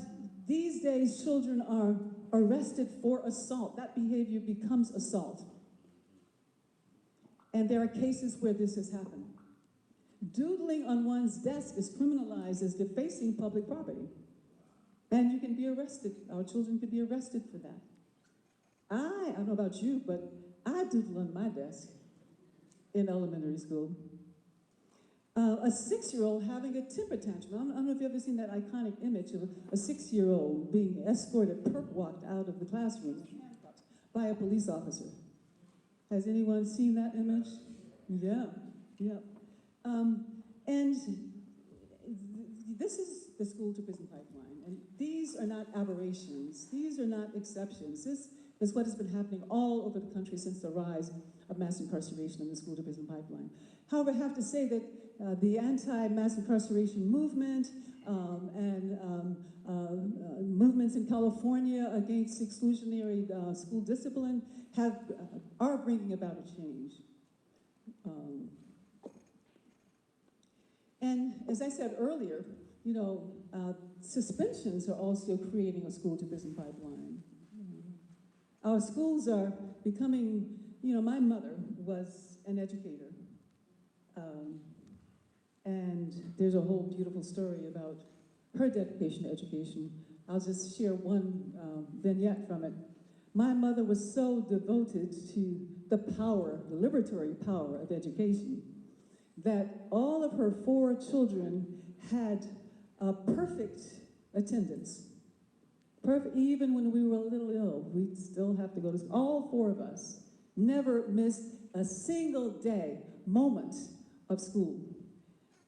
these days, children are arrested for assault. That behavior becomes assault. And there are cases where this has happened. Doodling on one's desk is criminalized as defacing public property. And you can be arrested. Our children could be arrested for that. I don't know about you, but I doodle on my desk in elementary school. A 6-year-old having a temper tantrum. I don't know if you've ever seen that iconic image of a 6-year-old being escorted, perp-walked out of the classroom by a police officer. Has anyone seen that image? Yeah, yeah. And this is the school to prison pipeline. And these are not aberrations. These are not exceptions. This is what has been happening all over the country since the rise of mass incarceration in the school to prison pipeline. However, I have to say that the anti-mass incarceration movement and movements in California against exclusionary school discipline are bringing about a change. And as I said earlier, you know, suspensions are also creating a school to prison pipeline. Our schools are becoming, you know, my mother was an educator. And there's a whole beautiful story about her dedication to education. I'll just share one vignette from it. My mother was so devoted to the power, the liberatory power of education, that all of her 4 children had perfect attendance. Even when we were a little ill, we'd still have to go to school. All 4 of us never missed a single day, moment of school.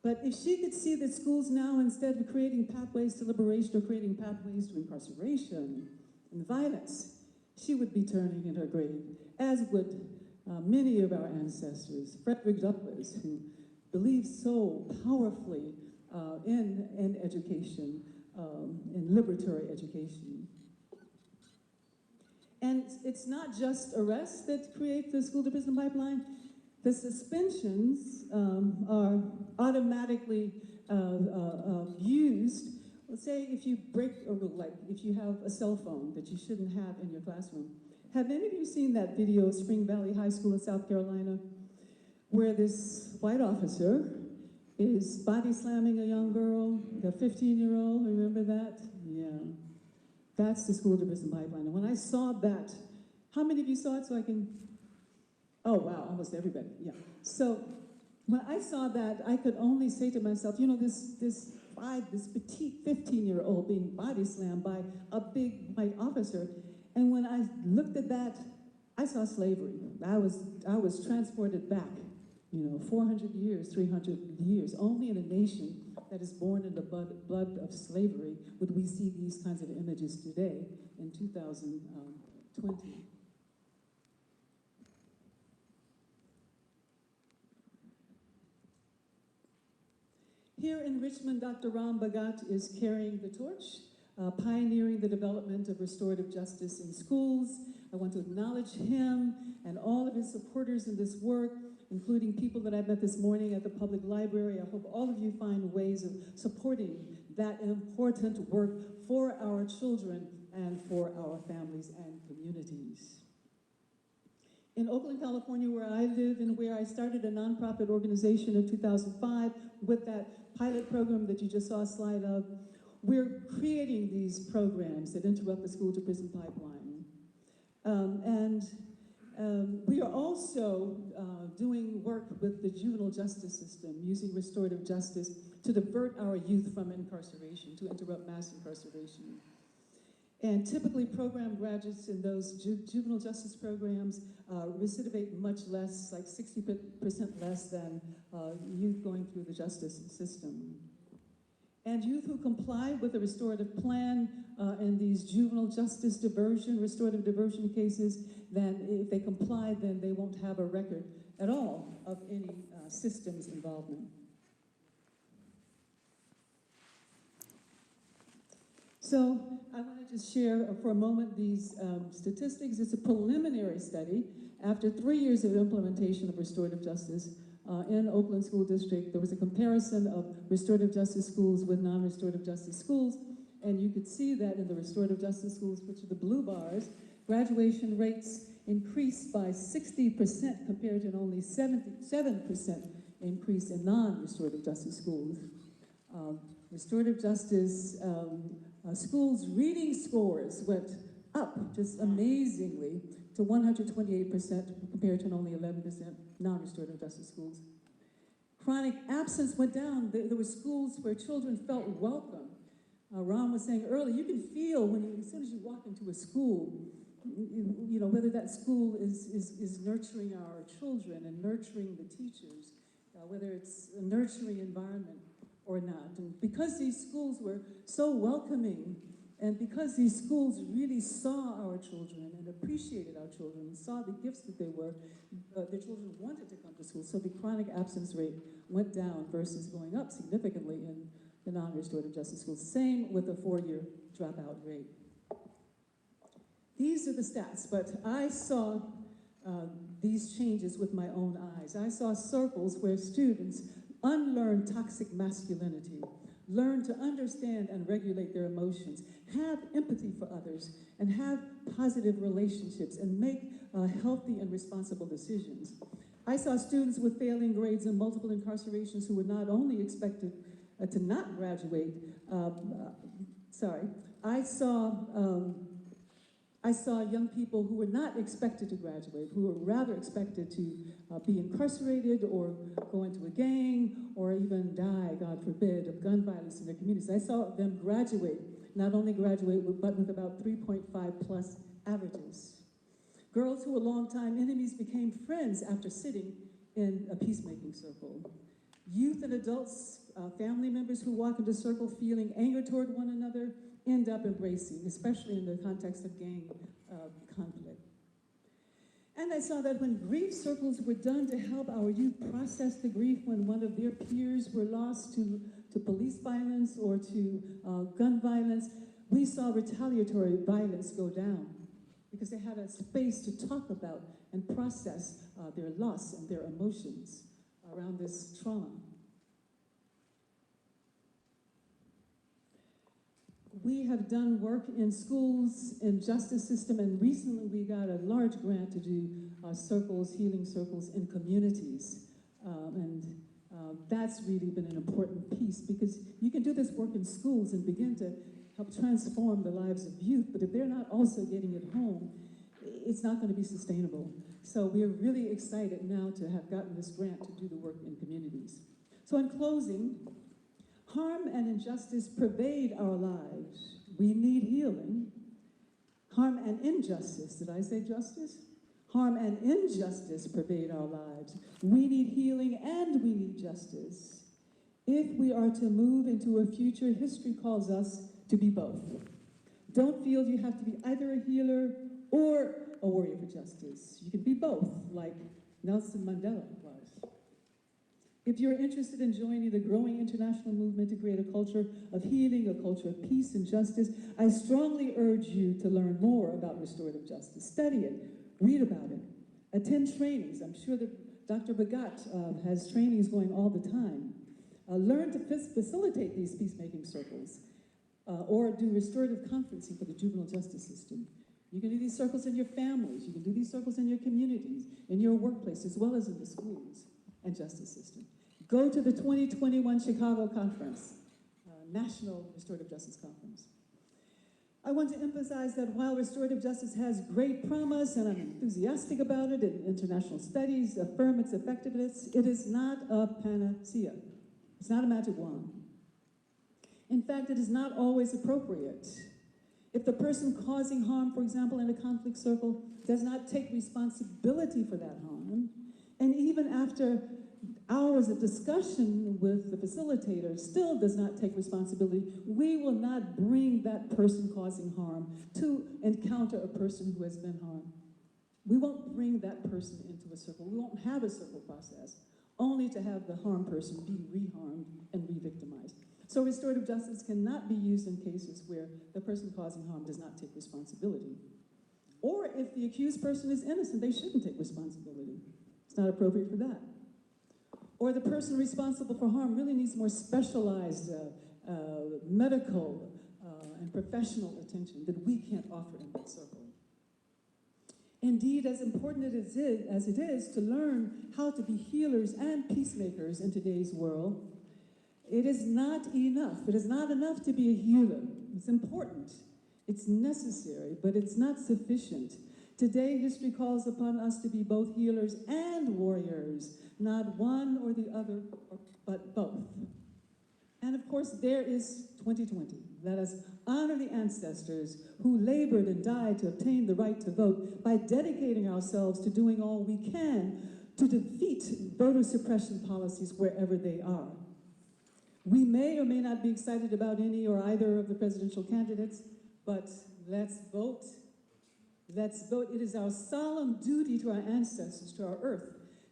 But if she could see that schools now, instead of creating pathways to liberation or creating pathways to incarceration and violence, she would be turning in her grave, as would many of our ancestors. Frederick Douglass, who believed so powerfully in education, in liberatory education. And it's not just arrests that create the school to prison pipeline. The suspensions are automatically used. Let's say if you break a rule, like if you have a cell phone that you shouldn't have in your classroom. Have any of you seen that video of Spring Valley High School in South Carolina, where this white officer is body slamming a young girl, the 15-year-old, remember that? Yeah. That's the school to prison pipeline. And when I saw that, how many of you saw it so I can? Oh, wow, almost everybody, yeah. So when I saw that, I could only say to myself, you know, this petite 15-year-old being body slammed by a big white officer. And when I looked at that, I saw slavery. I was transported back 400 years, 300 years. Only in a nation that is born in the blood of slavery would we see these kinds of images today in 2020. Here in Richmond, Dr. Ram Bhagat is carrying the torch, pioneering the development of restorative justice in schools. I want to acknowledge him and all of his supporters in this work, including people that I met this morning at the public library. I hope all of you find ways of supporting that important work for our children and for our families and communities. In Oakland, California, where I live and where I started a nonprofit organization in 2005 with that pilot program that you just saw a slide of, we're creating these programs that interrupt the school-to-prison pipeline. We are also doing work with the juvenile justice system, using restorative justice to divert our youth from incarceration, to interrupt mass incarceration. And typically program graduates in those juvenile justice programs recidivate much less, like 60% less than youth going through the justice system. And youth who comply with a restorative plan in these juvenile justice restorative diversion cases, then if they comply, then they won't have a record at all of any systems involvement. So I want to just share for a moment these statistics. It's a preliminary study. After 3 years of implementation of restorative justice in Oakland School District, there was a comparison of restorative justice schools with non-restorative justice schools. And you could see that in the restorative justice schools, which are the blue bars, graduation rates increased by 60% compared to an only 77% increase in non-restorative justice schools. Restorative justice schools' reading scores went up just amazingly to 128% compared to an only 11% non-restorative justice schools. Chronic absence went down. There were schools where children felt welcome. Ron was saying earlier, you can feel as soon as you walk into a school, whether that school is nurturing our children and nurturing the teachers, whether it's a nurturing environment or not. And because these schools were so welcoming, and because these schools really saw our children and appreciated our children and saw the gifts that they were, the children wanted to come to school. So the chronic absence rate went down versus going up significantly in the non-restorative justice schools. Same with the 4-year dropout rate. These are the stats, but I saw these changes with my own eyes. I saw circles where students unlearn toxic masculinity, learn to understand and regulate their emotions, have empathy for others, and have positive relationships, and make healthy and responsible decisions. I saw students with failing grades and multiple incarcerations who were not only expected to not graduate, I saw young people who were not expected to graduate, who were rather expected to be incarcerated or go into a gang or even die, God forbid, of gun violence in their communities. I saw them graduate, not only graduate, but with about 3.5 plus averages. Girls who were longtime enemies became friends after sitting in a peacemaking circle. Youth and adults, family members who walk into a circle feeling anger toward one another, end up embracing, especially in the context of gang conflict. And I saw that when grief circles were done to help our youth process the grief when one of their peers were lost to police violence or to gun violence, we saw retaliatory violence go down because they had a space to talk about and process their loss and their emotions around this trauma. We have done work in schools, in justice system, and recently we got a large grant to do circles, healing circles in communities. That's really been an important piece because you can do this work in schools and begin to help transform the lives of youth, but if they're not also getting it home, it's not going to be sustainable. So we're really excited now to have gotten this grant to do the work in communities. So in closing, harm and injustice pervade our lives. We need healing. Harm and injustice, did I say justice? Harm and injustice pervade our lives. We need healing and we need justice. If we are to move into a future, history calls us to be both. Don't feel you have to be either a healer or a warrior for justice. You can be both, like Nelson Mandela was. If you're interested in joining the growing international movement to create a culture of healing, a culture of peace and justice, I strongly urge you to learn more about restorative justice. Study it, read about it, attend trainings. I'm sure that Dr. Bagat has trainings going all the time. Learn to facilitate these peacemaking circles or do restorative conferencing for the juvenile justice system. You can do these circles in your families. You can do these circles in your communities, in your workplace, as well as in the schools and justice system. Go to the 2021 Chicago Conference, National Restorative Justice Conference. I want to emphasize that while restorative justice has great promise, and I'm enthusiastic about it, and international studies affirm its effectiveness, it is not a panacea. It's not a magic wand. In fact, it is not always appropriate. If the person causing harm, for example, in a conflict circle, does not take responsibility for that harm, and even after hours of discussion with the facilitator still does not take responsibility, we will not bring that person causing harm to encounter a person who has been harmed. We won't bring that person into a circle. We won't have a circle process, only to have the harmed person be reharmed and re-victimized. So restorative justice cannot be used in cases where the person causing harm does not take responsibility. Or if the accused person is innocent, they shouldn't take responsibility. It's not appropriate for that. Or the person responsible for harm really needs more specialized medical and professional attention that we can't offer in that circle. Indeed, as important as it is to learn how to be healers and peacemakers in today's world, it is not enough. It is not enough to be a healer. It's important. It's necessary, but it's not sufficient. Today, history calls upon us to be both healers and warriors, not one or the other, but both. And of course, there is 2020. Let us honor the ancestors who labored and died to obtain the right to vote by dedicating ourselves to doing all we can to defeat voter suppression policies wherever they are. We may or may not be excited about any or either of the presidential candidates, but let's vote. Let's vote. It is our solemn duty to our ancestors, to our earth,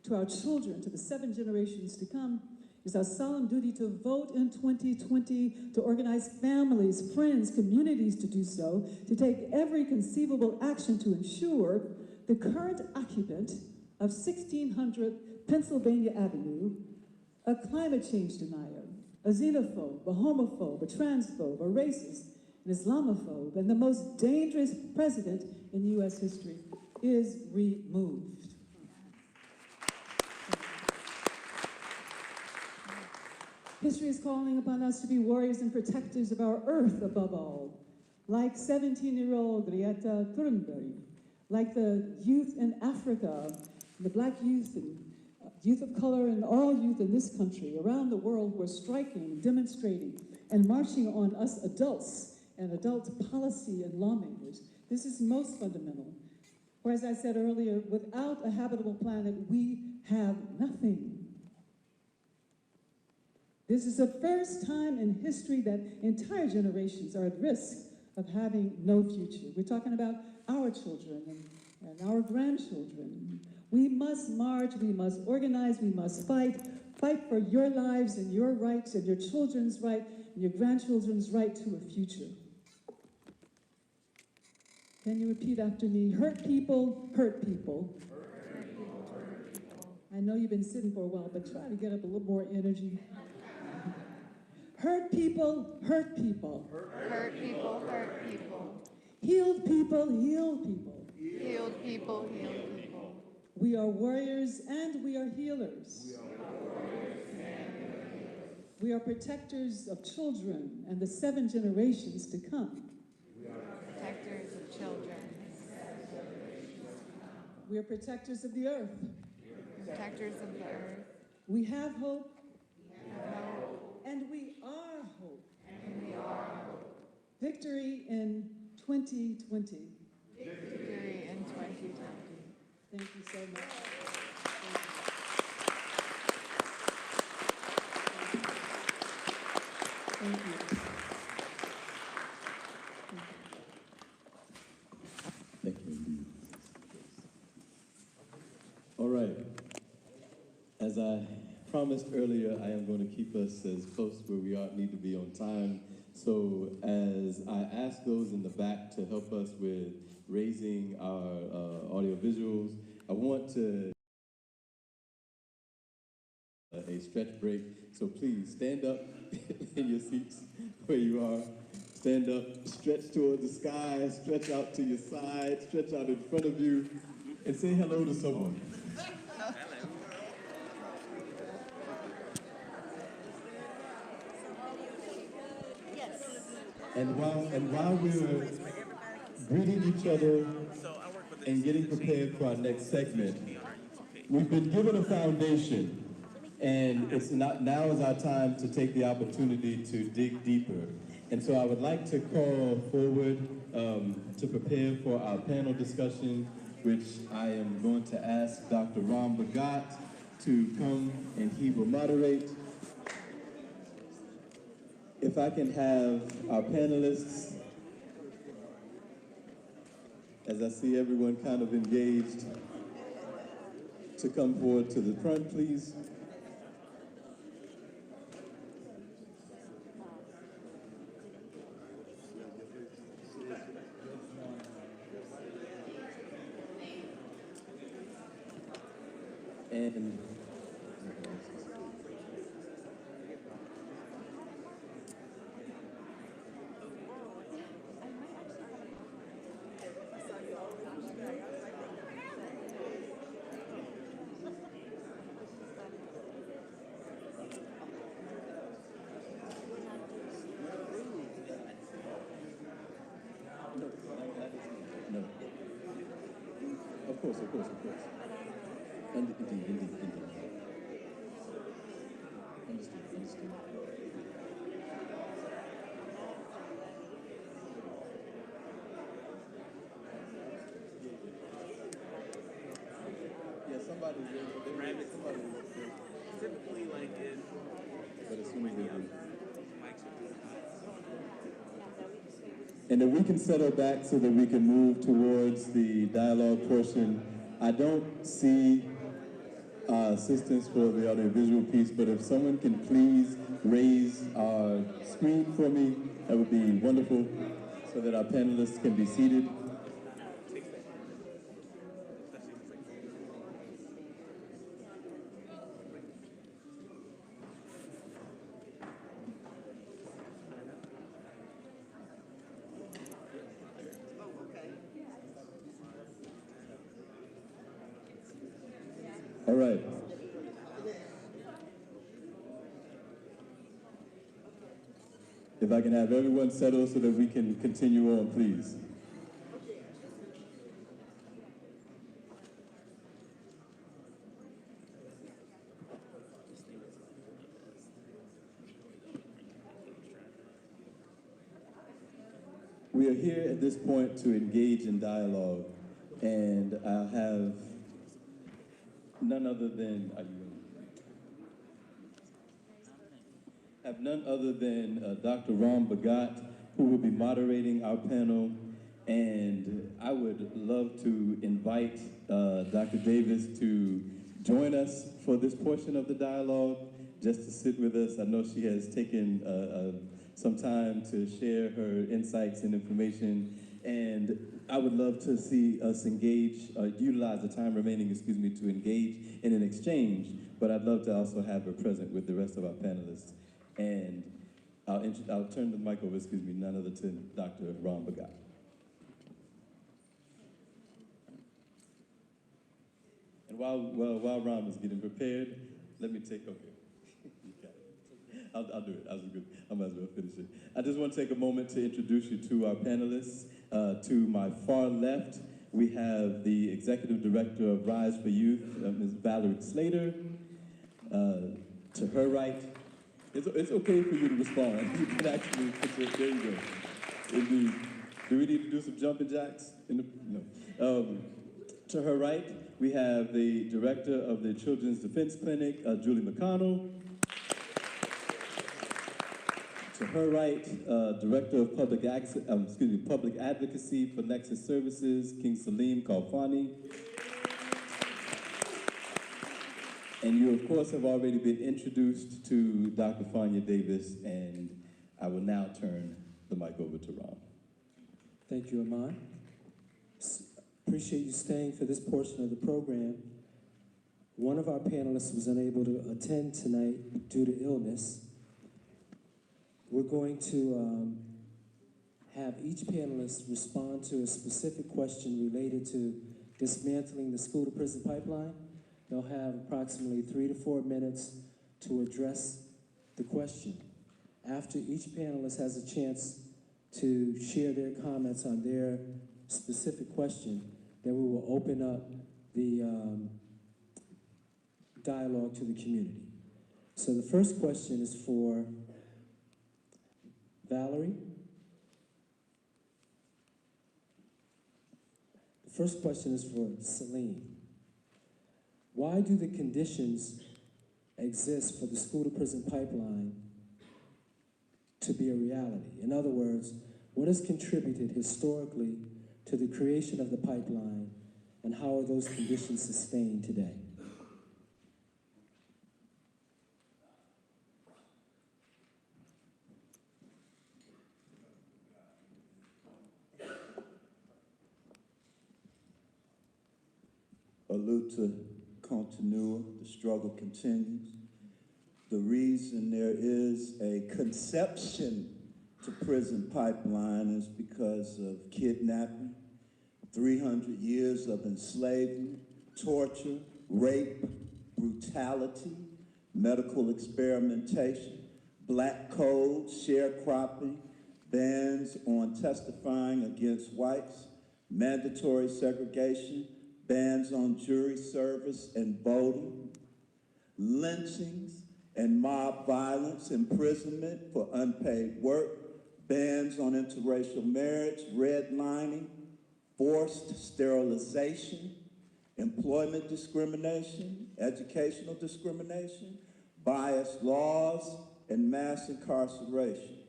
to our children, to the 7 generations to come. It is our solemn duty to vote in 2020, to organize families, friends, communities to do so, to take every conceivable action to ensure the current occupant of 1600 Pennsylvania Avenue, a climate change denier, a xenophobe, a homophobe, a transphobe, a racist, an Islamophobe, and the most dangerous president in U.S. history is removed. History is calling upon us to be warriors and protectors of our earth above all, like 17-year-old Greta Thunberg, like the youth in Africa, the black youth and youth of color and all youth in this country, around the world, who are striking, demonstrating, and marching on us adults and adult policy and lawmakers. This is most fundamental. For as I said earlier, without a habitable planet, we have nothing. This is the first time in history that entire generations are at risk of having no future. We're talking about our children and our grandchildren. We must march, we must organize, we must fight for your lives and your rights and your children's right and your grandchildren's right to a future. Can you repeat after me? Hurt people, hurt people. Hurt people, hurt people. I know you've been sitting for a while, but try to get up a little more energy. Hurt people, hurt people. Hurt people, hurt people. Healed people, heal people. Healed people, heal people. We are warriors and we are healers. We are protectors of children and the 7 generations to come. Protectors of children. We are protectors of the earth. Protectors of the earth. We have hope. And we are hope. And we are hope. Victory in 2020. Victory in 2020. Thank you so much. Thank you. Thank you indeed. All right. As I promised earlier, I am going to keep us as close to where we need to be on time. So as I ask those in the back to help us with raising our audio visuals, I want to a stretch break. So please stand up in your seats where you are. Stand up, stretch towards the sky, stretch out to your side, stretch out in front of you, and say hello to someone. And while we're greeting each other and getting prepared for our next segment, we've been given a foundation, and now is our time to take the opportunity to dig deeper. And so I would like to call forward to prepare for our panel discussion, which I am going to ask Dr. Ram Bhagat to come and he will moderate. If I can have our panelists, as I see everyone kind of engaged, to come forward to the front, please. And no. Of course. Indeed. Understood. Yeah, somebody typically like it. But as soon as they do. And then we can settle back so that we can move towards the dialogue portion. I don't see assistance for the audiovisual piece, but if someone can please raise our screen for me, that would be wonderful, so that our panelists can be seated. All right. If I can have everyone settle so that we can continue on, please. We are here at this point to engage in dialogue, and I'll have none other than Dr. Ram Bhagat, who will be moderating our panel, and I would love to invite Dr. Davis to join us for this portion of the dialogue, just to sit with us. I know she has taken some time to share her insights and information, and I would love to see us utilize the time remaining, to engage in an exchange, but I'd love to also have her present with the rest of our panelists. And I'll turn the mic over, none other than Dr. Ram Bhagat. And while Ram is getting prepared, let me take, okay. I'll do it. I might as well finish it. I just want to take a moment to introduce you to our panelists. To my far left, we have the Executive Director of Rise for Youth, Ms. Valerie Slater. To her right, it's okay for you to respond. You can actually there you go. Indeed. Do we need to do some jumping jacks? No. To her right, We have the director of the Children's Defense Clinic, Julie McConnell. To her right, Director of Public Advocacy for Nexus Services, King Salim Kalfani. And you, of course, have already been introduced to Dr. Fania Davis, and I will now turn the mic over to Ron. Thank you, Amon. Appreciate you staying for this portion of the program. One of our panelists was unable to attend tonight due to illness. We're going to have each panelist respond to a specific question related to dismantling the school-to-prison pipeline. They'll have approximately 3 to 4 minutes to address the question. After each panelist has a chance to share their comments on their specific question, then we will open up the dialogue to the community. So the first question is for Valerie. The first question is for Celine. Why do the conditions exist for the school-to-prison pipeline to be a reality? In other words, what has contributed historically to the creation of the pipeline, and how are those conditions sustained today? A luta continua, the struggle continues. The reason there is a conception to prison pipeline is because of kidnapping, 300 years of enslavement, torture, rape, brutality, medical experimentation, black code, sharecropping, bans on testifying against whites, mandatory segregation, bans on jury service and voting, lynchings and mob violence, imprisonment for unpaid work, bans on interracial marriage, redlining, forced sterilization, employment discrimination, educational discrimination, biased laws, and mass incarceration.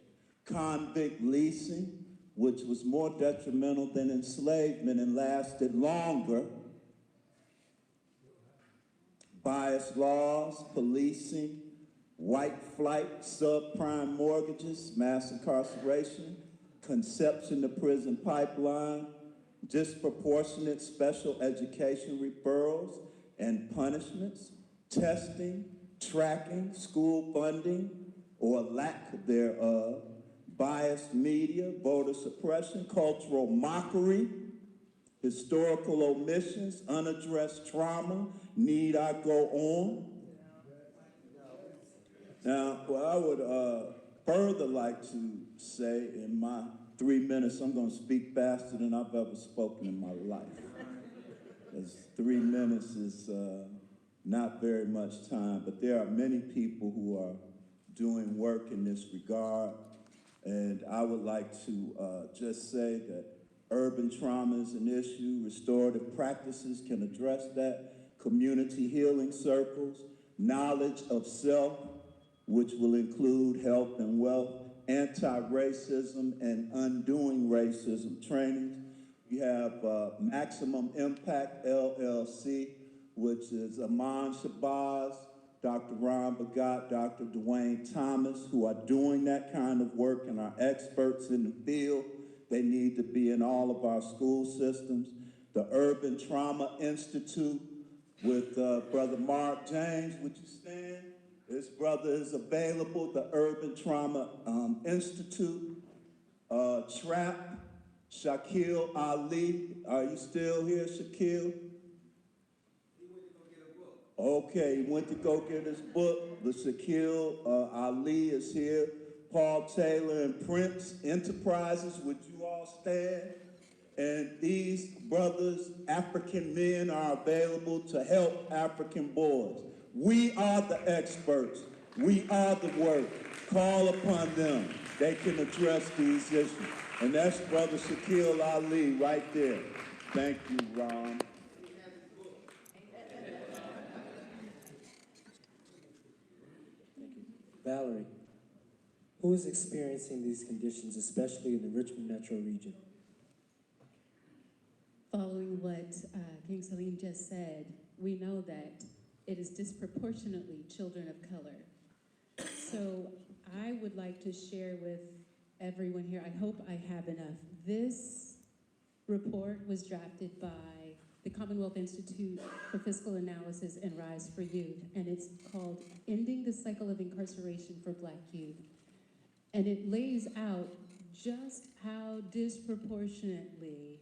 Convict leasing, which was more detrimental than enslavement and lasted longer. Biased laws, policing, white flight, subprime mortgages, mass incarceration, conception to prison pipeline, disproportionate special education referrals and punishments, testing, tracking, school funding, or lack thereof, biased media, voter suppression, cultural mockery, historical omissions, unaddressed trauma. Need I go on? Now, what I would further like to say in my 3 minutes, I'm going to speak faster than I've ever spoken in my life. Because 3 minutes is not very much time, but there are many people who are doing work in this regard. And I would like to just say that urban trauma is an issue. Restorative practices can address that. Community healing circles, knowledge of self, which will include health and wealth, anti-racism and undoing racism trainings. We have Maximum Impact LLC, which is Aman Shabazz, Dr. Ron Bagat, Dr. Dwayne Thomas, who are doing that kind of work and are experts in the field. They need to be in all of our school systems. The Urban Trauma Institute with Brother Mark James, would you stand? This brother is available, the Urban Trauma Institute. TRAP, Shaquille Ali, are you still here, Shaquille? Okay, he went to go get his book. The Shaquille Ali is here. Paul Taylor and Prince Enterprises, would you all stand? And these brothers, African men, are available to help African boys. We are the experts. We are the work. Call upon them. They can address these issues. And that's Brother Shaquille Ali right there. Thank you, Ron. Valerie, who is experiencing these conditions, especially in the Richmond metro region? Following what King Salim just said, we know that it is disproportionately children of color. So I would like to share with everyone here, I hope I have enough. This report was drafted by the Commonwealth Institute for Fiscal Analysis and Rise for Youth, and it's called Ending the Cycle of Incarceration for Black Youth. And it lays out just how disproportionately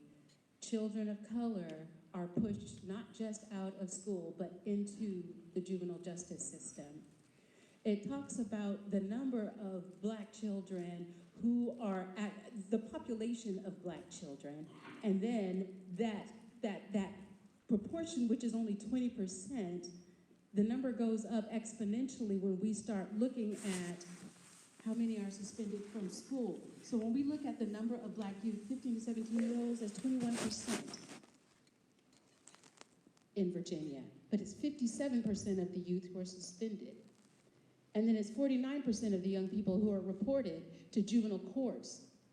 children of color are pushed not just out of school, but into the juvenile justice system. It talks about the number of Black children who are at the population of Black children, and then that proportion, which is only 20%, the number goes up exponentially when we start looking at how many are suspended from school. So when we look at the number of Black youth, 15 to 17-year-olds, that's 21% in Virginia. But it's 57% of the youth who are suspended. And then it's 49% of the young people who are reported to juvenile courts